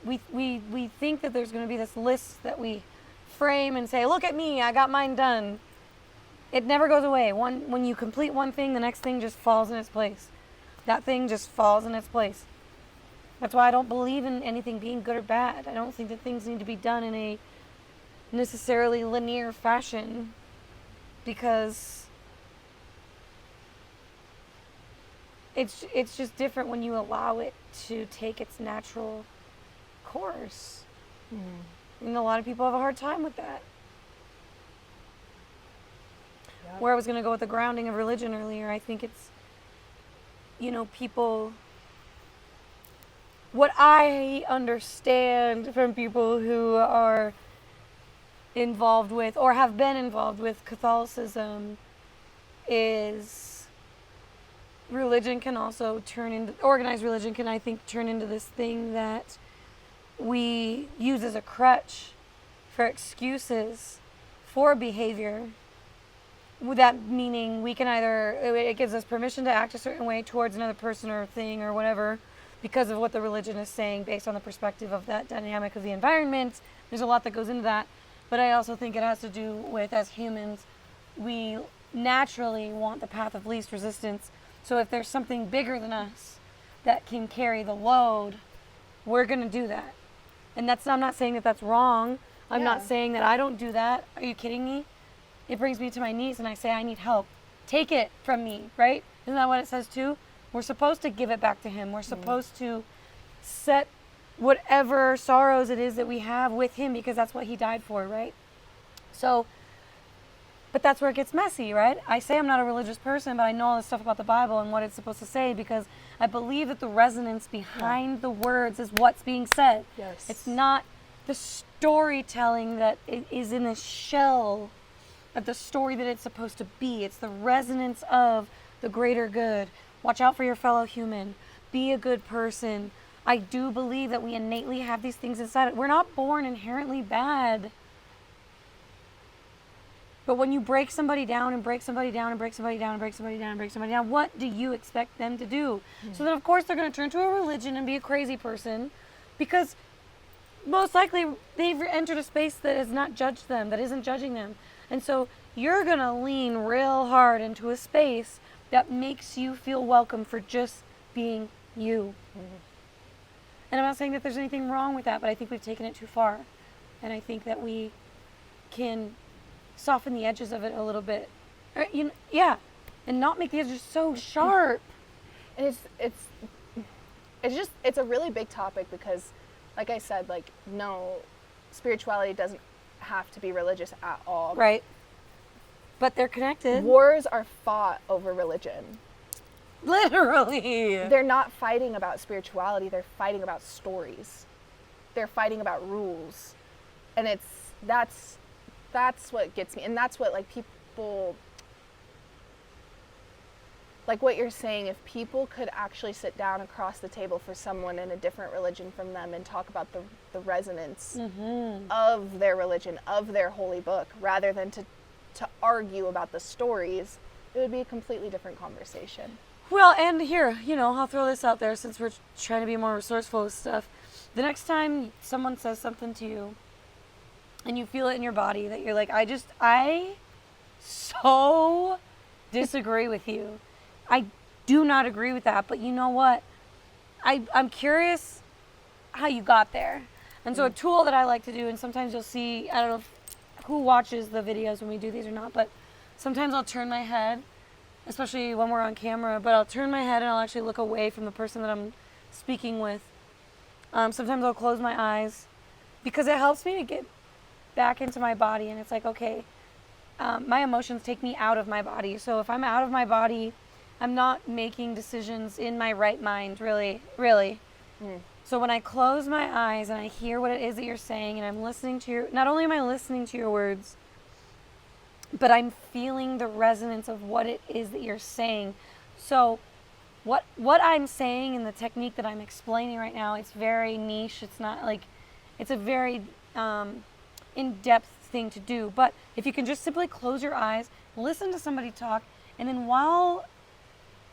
think that there's going to be this list that we frame and say, look at me, I got mine done. It never goes away. When you complete one thing, the next thing just falls in its place. That thing just falls in its place. That's why I don't believe in anything being good or bad. I don't think that things need to be done in a necessarily linear fashion, because it's just different when you allow it to take its natural course. And a lot of people have a hard time with that. Yeah. Where I was going to go with the grounding of religion earlier, I think it's, you know, people, what I understand from people who are involved with or have been involved with Catholicism is religion can also turn into, organized religion can, I think, turn into this thing that we use as a crutch for excuses for behavior. With that meaning, we can either, it gives us permission to act a certain way towards another person or thing or whatever because of what the religion is saying based on the perspective of that dynamic of the environment. There's a lot that goes into that. But I also think it has to do with, as humans, we naturally want the path of least resistance. So if there's something bigger than us that can carry the load, we're going to do that. And I'm not saying that that's wrong. I'm not saying that I don't do that. Are you kidding me? It brings me to my knees and I say, I need help. Take it from me, right? Isn't that what it says too? We're supposed to give it back to him. We're supposed to set whatever sorrows it is that we have with him, because that's what he died for, right? So, but that's where it gets messy, right? I say I'm not a religious person, but I know all this stuff about the Bible and what it's supposed to say, because I believe that the resonance behind the words is what's being said. Yes. It's not the storytelling that is in a shell of the story that it's supposed to be. It's the resonance of the greater good. Watch out for your fellow human. Be a good person. I do believe that we innately have these things inside. We're not born inherently bad. But when you break somebody down and break somebody down and break somebody down and break somebody down and break somebody down, what do you expect them to do? So then, of course, they're going to turn to a religion and be a crazy person, because most likely they've entered a space that has not judged them, that isn't judging them. And so you're going to lean real hard into a space that makes you feel welcome for just being you. And I'm not saying that there's anything wrong with that, but I think we've taken it too far. And I think that we can soften the edges of it a little bit. And not make the edges so sharp. And it's a really big topic because, like I said, like, no, spirituality doesn't have to be religious at all. Right. But they're connected. Wars are fought over religion. Literally. They're not fighting about spirituality, they're fighting about stories. They're fighting about rules. And that's what gets me. And that's what, like, people, like what you're saying, if people could actually sit down across the table for someone in a different religion from them and talk about the resonance of their religion, of their holy book, rather than to argue about the stories, it would be a completely different conversation. Well, and here, I'll throw this out there since we're trying to be more resourceful with stuff. The next time someone says something to you and you feel it in your body that you're like, I so disagree with you. I do not agree with that, but you know what? I'm curious how you got there. And so a tool that I like to do, and sometimes you'll see, I don't know who watches the videos when we do these or not, but sometimes I'll turn my head, especially when we're on camera, but I'll turn my head and I'll actually look away from the person that I'm speaking with. Sometimes I'll close my eyes because it helps me to get back into my body, and it's like, okay, my emotions take me out of my body. So if I'm out of my body, I'm not making decisions in my right mind, really. So when I close my eyes and I hear what it is that you're saying, and I'm listening to not only am I listening to your words, but I'm feeling the resonance of what it is that you're saying. So what I'm saying and the technique that I'm explaining right now, it's very niche. It's not like, it's a very in-depth thing to do. But if you can just simply close your eyes, listen to somebody talk, and then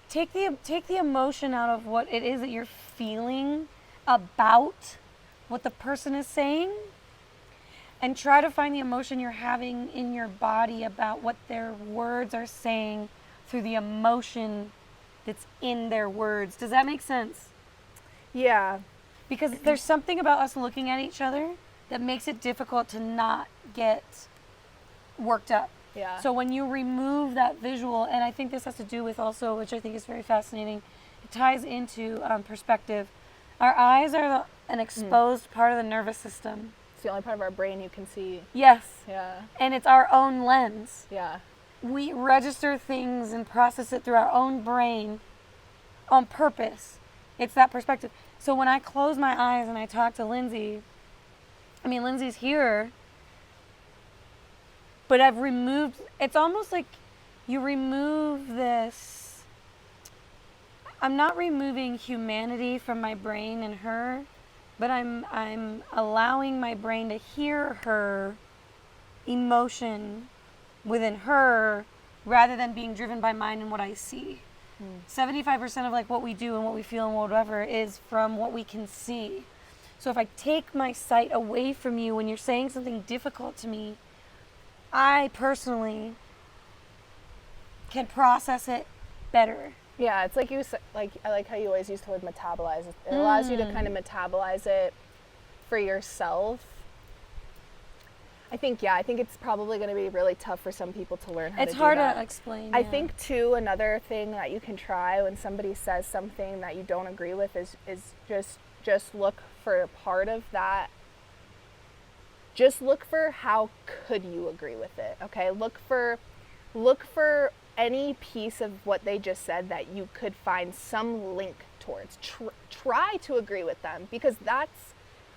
take the emotion out of what it is that you're feeling about what the person is saying, and try to find the emotion you're having in your body about what their words are saying through the emotion that's in their words. Does that make sense? Yeah. Because there's something about us looking at each other that makes it difficult to not get worked up. Yeah. So when you remove that visual, and I think this has to do with also, which I think is very fascinating, it ties into perspective. Our eyes are an exposed part of the nervous system. It's the only part of our brain you can see. Yes. Yeah. And it's our own lens. Yeah. We register things and process it through our own brain on purpose. It's that perspective. So when I close my eyes and I talk to Lindsey, Lindsey's here, but I've removed, it's almost like you remove this, I'm not removing humanity from my brain and her, but I'm allowing my brain to hear her emotion within her rather than being driven by mine and what I see. 75% of like what we do and what we feel and whatever is from what we can see. So if I take my sight away from you when you're saying something difficult to me, I personally can process it better. Yeah, it's like I like how you always use the word metabolize. It allows you to kind of metabolize it for yourself. I think it's probably going to be really tough for some people to learn how to do that. It's hard to explain. I think too, another thing that you can try when somebody says something that you don't agree with is just look for a part of that. Just look for how could you agree with it, okay? Look for any piece of what they just said that you could find some link towards. Try to agree with them, because that's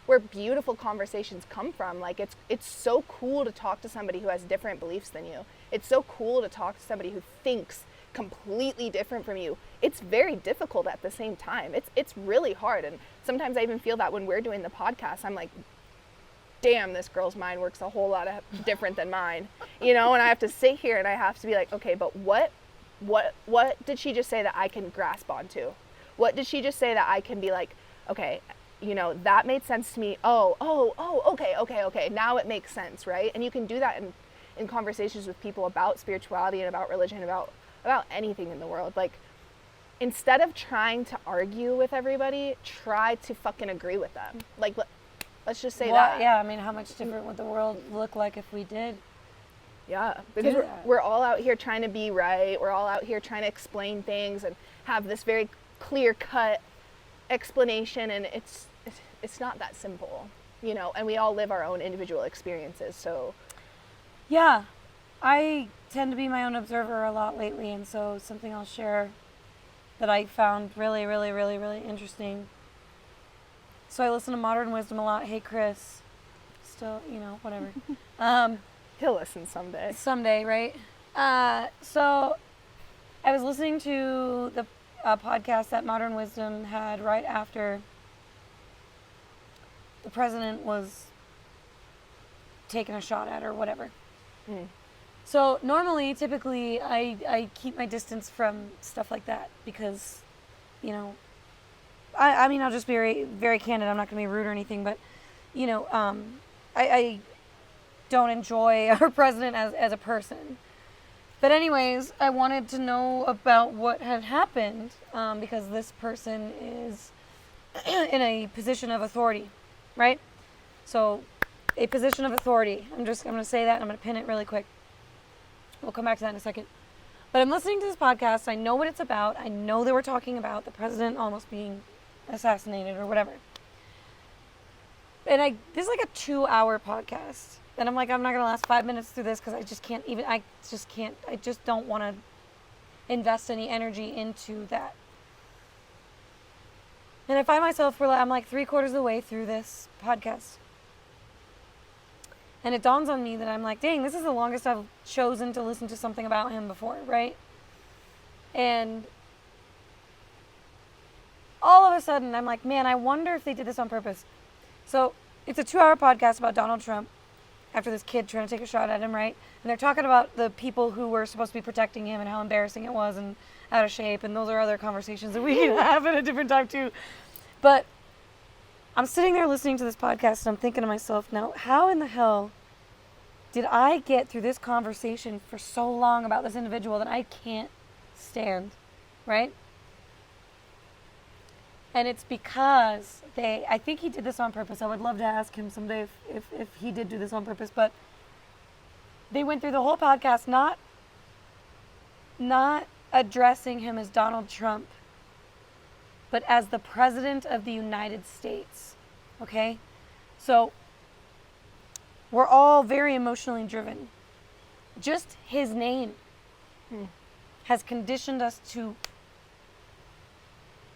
where beautiful conversations come from. Like it's so cool to talk to somebody who has different beliefs than you. It's so cool to talk to somebody who thinks completely different from you. It's very difficult at the same time. It's really hard, and sometimes I even feel that when we're doing the podcast, I'm like, damn, this girl's mind works a whole lot different than mine, and I have to sit here and I have to be like, okay, but what did she just say that I can grasp onto? What did she just say that I can be like, okay, that made sense to me. Okay, now it makes sense, right? And you can do that in conversations with people about spirituality and about religion, about anything in the world. Like, instead of trying to argue with everybody, try to fucking agree with them. Like, let's just say that. Yeah, how much different would the world look like if we did? Yeah, because we're all out here trying to be right. We're all out here trying to explain things and have this very clear-cut explanation, and it's not that simple, and we all live our own individual experiences. So yeah, I tend to be my own observer a lot lately, and so something I'll share that I found really, really, really, really interesting. So I listen to Modern Wisdom a lot. Hey, Chris. Still, whatever. He'll listen someday. Someday, right? So I was listening to the podcast that Modern Wisdom had right after the president was taking a shot at or whatever. So normally, typically, I keep my distance from stuff like that because, you know, I mean, I'll just be very, very candid. I'm not going to be rude or anything, but, you know, I don't enjoy our president as a person. But anyways, I wanted to know about what had happened because this person is in a position of authority, right? So, a position of authority. I'm going to say that and I'm going to pin it really quick. We'll come back to that in a second. But I'm listening to this podcast. I know what it's about. I know they were talking about the president almost being assassinated or whatever. And this is like a 2-hour podcast. And I'm like, I'm not going to last 5 minutes through this because I just don't want to invest any energy into that. And I find myself, I'm like 3/4 of the way through this podcast. And it dawns on me that I'm like, dang, this is the longest I've chosen to listen to something about him before, right? And all of a sudden, I'm like, man, I wonder if they did this on purpose. So it's a 2-hour podcast about Donald Trump after this kid trying to take a shot at him, right? And they're talking about the people who were supposed to be protecting him and how embarrassing it was and out of shape. And those are other conversations that we can have at a different time too. But I'm sitting there listening to this podcast and I'm thinking to myself, now, how in the hell did I get through this conversation for so long about this individual that I can't stand, right? And it's because I think he did this on purpose. I would love to ask him someday if he did do this on purpose, but they went through the whole podcast not addressing him as Donald Trump, but as the President of the United States, okay? So we're all very emotionally driven. Just his name has conditioned us to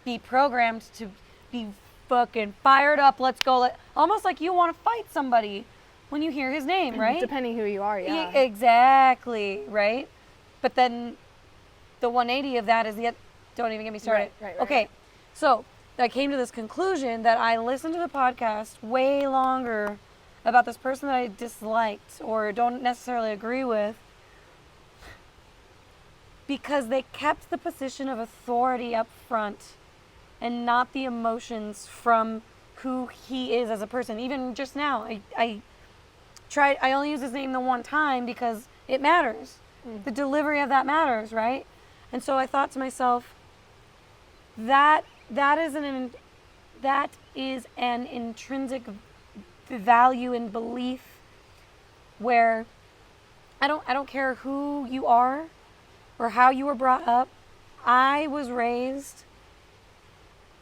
be programmed to be fucking fired up. Let's go. Almost like you want to fight somebody when you hear his name, right? Depending who you are, yeah. Exactly, right? But then the 180 of that is don't even get me started. Right. Okay, so I came to this conclusion that I listened to the podcast way longer about this person that I disliked or don't necessarily agree with because they kept the position of authority up front and not the emotions from who he is as a person. Even just now, I only used his name the one time because it matters. The delivery of that matters, right? And so I thought to myself, that is an intrinsic value and belief where I don't care who you are or how you were brought up. I was raised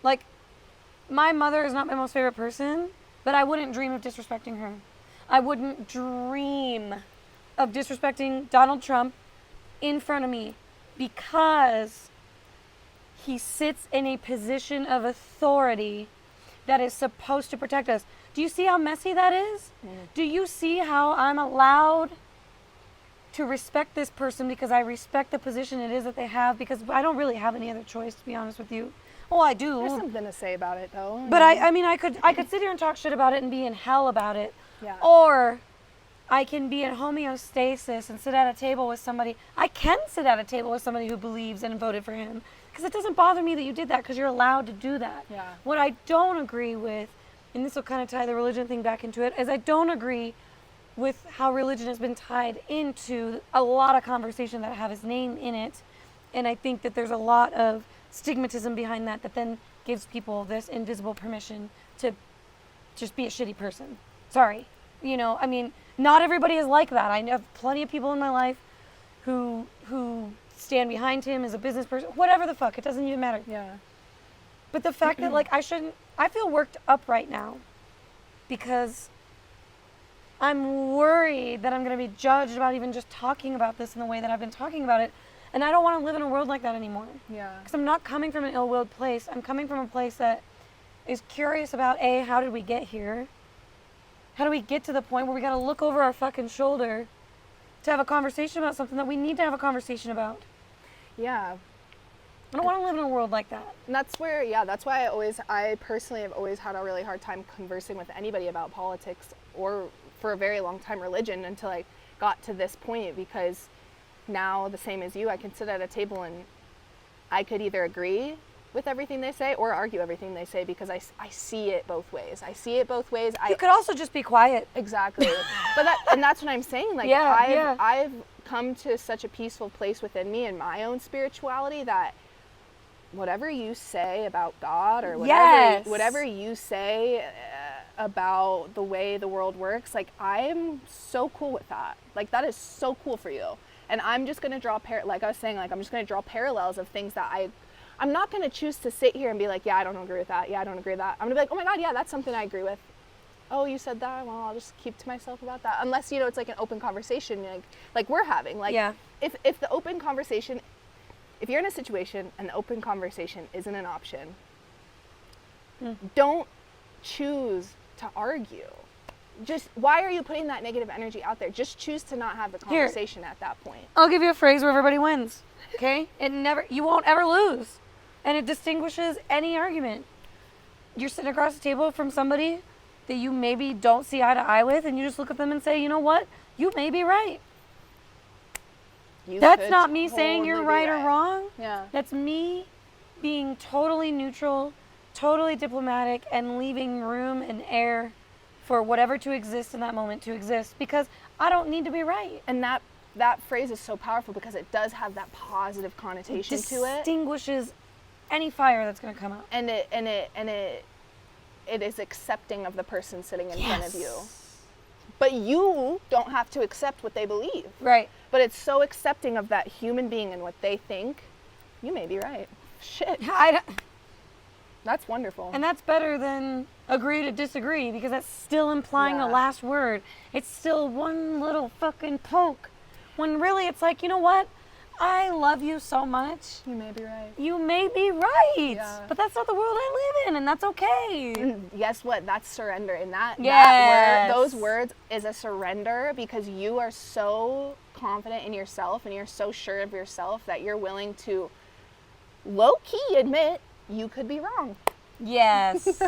like my mother is not my most favorite person, but I wouldn't dream of disrespecting her. I wouldn't dream of disrespecting Donald Trump in front of me because he sits in a position of authority that is supposed to protect us. Do you see how messy that is? Do you see how I'm allowed to respect this person because I respect the position it is that they have because I don't really have any other choice, to be honest with you. Well, I do. There's something to say about it, though. But I mean, I could sit here and talk shit about it and be in hell about it. Yeah. Or I can be in homeostasis and sit at a table with somebody. I can sit at a table with somebody who believes and voted for him because it doesn't bother me that you did that because you're allowed to do that. Yeah. What I don't agree with, and this will kind of tie the religion thing back into it, is I don't agree with how religion has been tied into a lot of conversation that have his name in it. And I think that there's a lot of stigmatism behind that then gives people this invisible permission to just be a shitty person. Sorry. You know, I mean, not everybody is like that. I know plenty of people in my life who stand behind him as a business person, whatever the fuck, it doesn't even matter. Yeah. But the fact that, like, I feel worked up right now because I'm worried that I'm going to be judged about even just talking about this in the way that I've been talking about it. And I don't want to live in a world like that anymore. Yeah. Because I'm not coming from an ill-willed place. I'm coming from a place that is curious about, A, how did we get here? How do we get to the point where we got to look over our fucking shoulder to have a conversation about something that we need to have a conversation about. Yeah. I don't want to live in a world like that. And that's where, that's why I personally have always had a really hard time conversing with anybody about politics or for a very long time religion until I got to this point, because now, the same as you, I can sit at a table and I could either agree with everything they say or argue everything they say, because I see it both ways. You could also just be quiet. Exactly. And that's what I'm saying. Like, I've come to such a peaceful place within me and my own spirituality that whatever you say about God or whatever you say about the way the world works, like, I'm so cool with that. Like, that is so cool for you. And I'm just going to draw, like I was saying, like, I'm just going to draw parallels of things that I'm not going to choose to sit here and be like, yeah, I don't agree with that. Yeah, I don't agree with that. I'm going to be like, oh my God, yeah, that's something I agree with. Oh, you said that? Well, I'll just keep to myself about that. Unless, it's like an open conversation like we're having. Like, if the open conversation, if you're in a situation and the open conversation isn't an option, don't choose to argue. Just, why are you putting that negative energy out there? Just choose to not have the conversation at that point. I'll give you a phrase where everybody wins, okay? You won't ever lose. And it distinguishes any argument. You're sitting across the table from somebody that you maybe don't see eye to eye with, and you just look at them and say, you know what? You may be right. That's not me saying you're right or wrong. Yeah. That's me being totally neutral, totally diplomatic, and leaving room and air for whatever to exist in that moment to exist, because I don't need to be right. And that phrase is so powerful because it does have that positive connotation to it. Distinguishes any fire that's going to come out. And it is accepting of the person sitting in front of you. But you don't have to accept what they believe. Right. But it's so accepting of that human being and what they think. You may be right. Shit. That's wonderful. And that's better than agree to disagree, because that's still implying a last word. It's still one little fucking poke. When really it's like, you know what? I love you so much. You may be right. You may be right. Yeah. But that's not the world I live in, and that's okay. And guess what? That's surrender. And that word, those words is a surrender, because you are so confident in yourself and you're so sure of yourself that you're willing to low-key admit you could be wrong. Yes.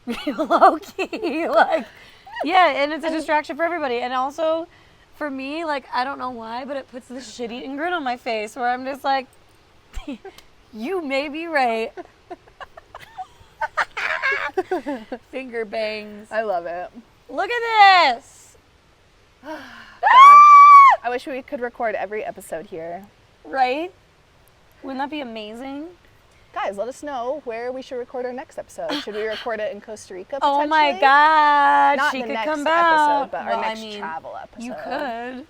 Low-key. Like, yeah, and it's a distraction for everybody. And also, for me, like, I don't know why, but it puts this shit-eating grin on my face where I'm just like, you may be right. Finger bangs. I love it. Look at this. Gosh, I wish we could record every episode here. Right? Wouldn't that be amazing? Guys, let us know where we should record our next episode. Should we record it in Costa Rica, potentially? Oh my God. Not she the could next come back. episode, but our next travel episode. You could.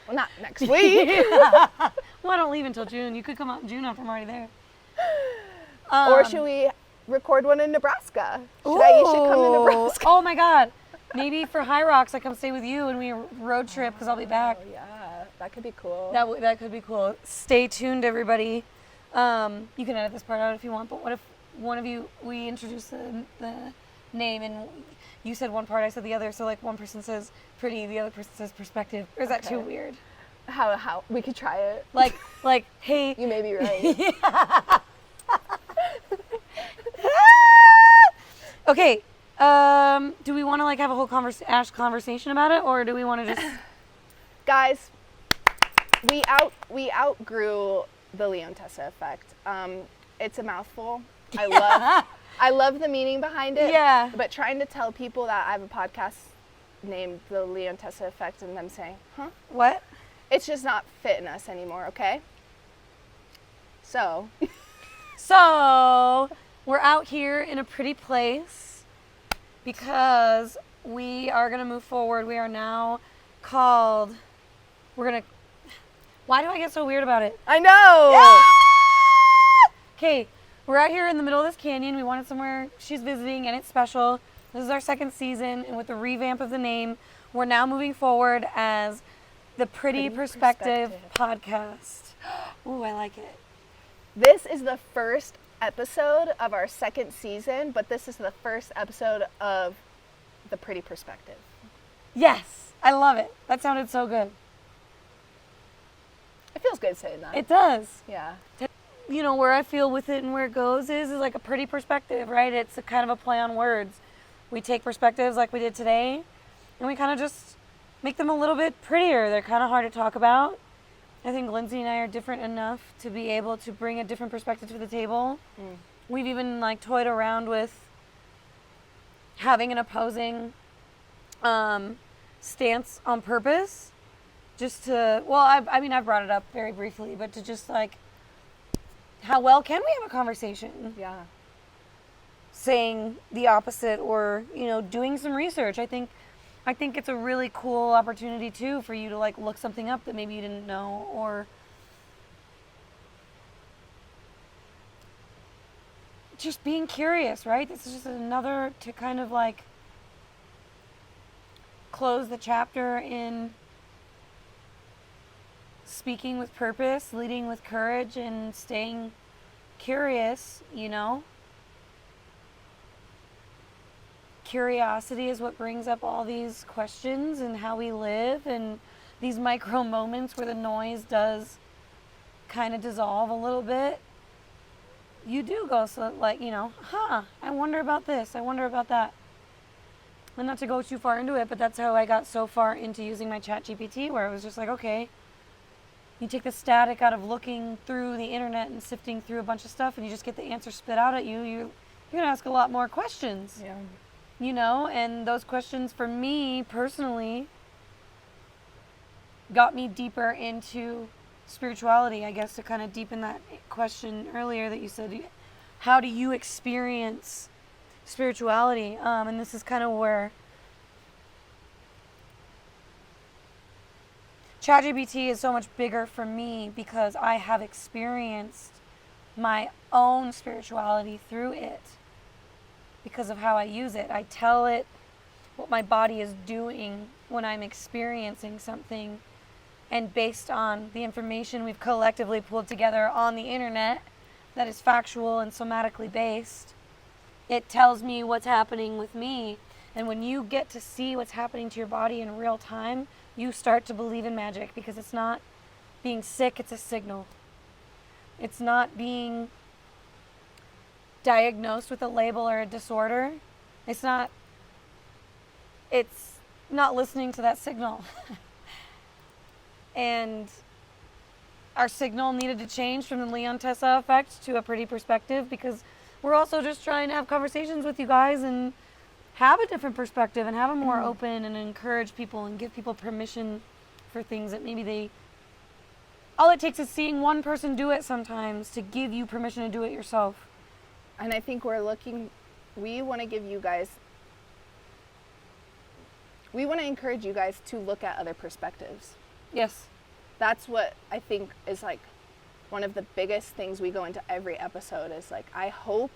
Well, not next week. Well, I don't leave until June. You could come out in June after I'm already there. Or should we record one in Nebraska? You should come to Nebraska. Oh my God. Maybe for High Rocks, I come stay with you and we road trip, because I'll be back. Oh, yeah, that could be cool. That could be cool. Stay tuned, everybody. You can edit this part out if you want, but what if one of you, we introduce the name and you said one part, I said the other, so like one person says pretty, the other person says perspective, or is that too weird? How we could try it. Like, hey. You may be right. Yeah. Okay, do we want to like have a whole conversation about it, or do we want to just... Guys, we outgrew the Leon Tessa effect. It's a mouthful. I love the meaning behind it. Yeah. But trying to tell people that I have a podcast named the Leon Tessa effect and them saying, huh? What? It's just not fitting us anymore, okay? So we're out here in a pretty place because we are going to move forward. We are now called, why do I get so weird about it? I know. Okay, we're out here in the middle of this canyon. We wanted somewhere she's visiting, and it's special. This is our second season, and with the revamp of the name, we're now moving forward as the Pretty Perspective Podcast. Ooh, I like it. This is the first episode of our second season, but this is the first episode of the Pretty Perspective. Yes, I love it. That sounded so good. It feels good saying that. It does. Yeah. You know, where I feel with it and where it goes is like a pretty perspective, right? It's a kind of a play on words. We take perspectives like we did today, and we kind of just make them a little bit prettier. They're kind of hard to talk about. I think Lindsey and I are different enough to be able to bring a different perspective to the table. We've even like toyed around with having an opposing stance on purpose, just to, well, I mean, I've brought it up very briefly, but to just like, how well can we have a conversation? Yeah. Saying the opposite, or, you know, doing some research. I think it's a really cool opportunity too for you to like look something up that maybe you didn't know, or just being curious, right? This is just another to kind of like close the chapter in speaking with purpose, leading with courage, and staying curious, you know? Curiosity is what brings up all these questions and how we live, and these micro moments where the noise does kind of dissolve a little bit. You do go, so like, you know, I wonder about this, I wonder about that. And not to go too far into it, but that's how I got so far into using my ChatGPT, where it was just like, okay, you take the static out of looking through the internet and sifting through a bunch of stuff, and you just get the answer spit out at you. You're going to ask a lot more questions. Yeah. You know, and those questions for me personally got me deeper into spirituality, I guess, to kind of deepen that question earlier that you said, how do you experience spirituality? And this is kind of where ChatGPT is so much bigger for me, because I have experienced my own spirituality through it. Because of how I use it. I tell it what my body is doing when I'm experiencing something, and based on the information we've collectively pulled together on the internet that is factual and somatically based, it tells me what's happening with me. And when you get to see what's happening to your body in real time, you start to believe in magic, because it's not being sick, it's a signal. It's not being diagnosed with a label or a disorder. It's not listening to that signal. And our signal needed to change from the Leon Tessa effect to a pretty perspective, because we're also just trying to have conversations with you guys and have a different perspective and have a more open, and encourage people and give people permission for things that maybe all it takes is seeing one person do it sometimes to give you permission to do it yourself. And I think we want to give you guys, we want to encourage you guys to look at other perspectives. Yes. That's what I think is like one of the biggest things we go into every episode is like, I hope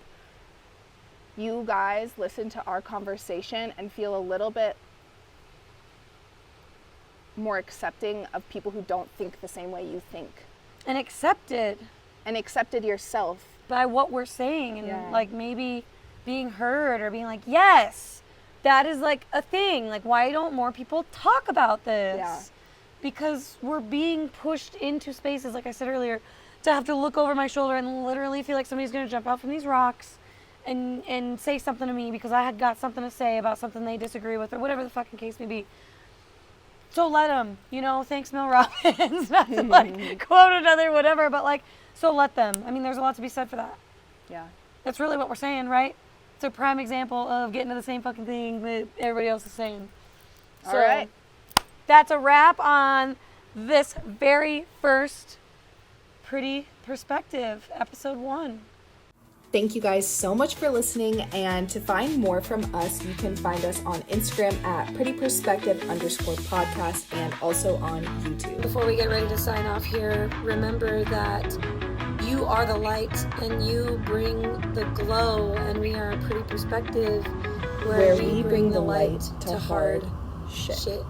you guys listen to our conversation and feel a little bit more accepting of people who don't think the same way you think. And accepted yourself. By what we're saying, and like maybe being heard, or being like, yes, that is like a thing. Like, why don't more people talk about this? Yeah. Because we're being pushed into spaces, like I said earlier, to have to look over my shoulder and literally feel like somebody's going to jump out from these rocks and say something to me because I had got something to say about something they disagree with, or whatever the fucking case may be. So let them, you know, thanks Mel Robbins, not to like quote another whatever, but like, so let them. I mean, there's a lot to be said for that. Yeah. That's really what we're saying, right? It's a prime example of getting to the same fucking thing that everybody else is saying. All right. That's a wrap on this very first Pretty Perspective, episode 1. Thank you guys so much for listening, and to find more from us, you can find us on Instagram at prettyperspective_podcast, and also on YouTube. Before we get ready to sign off here, remember that you are the light and you bring the glow, and we are a Pretty Perspective where we bring the light to hard shit.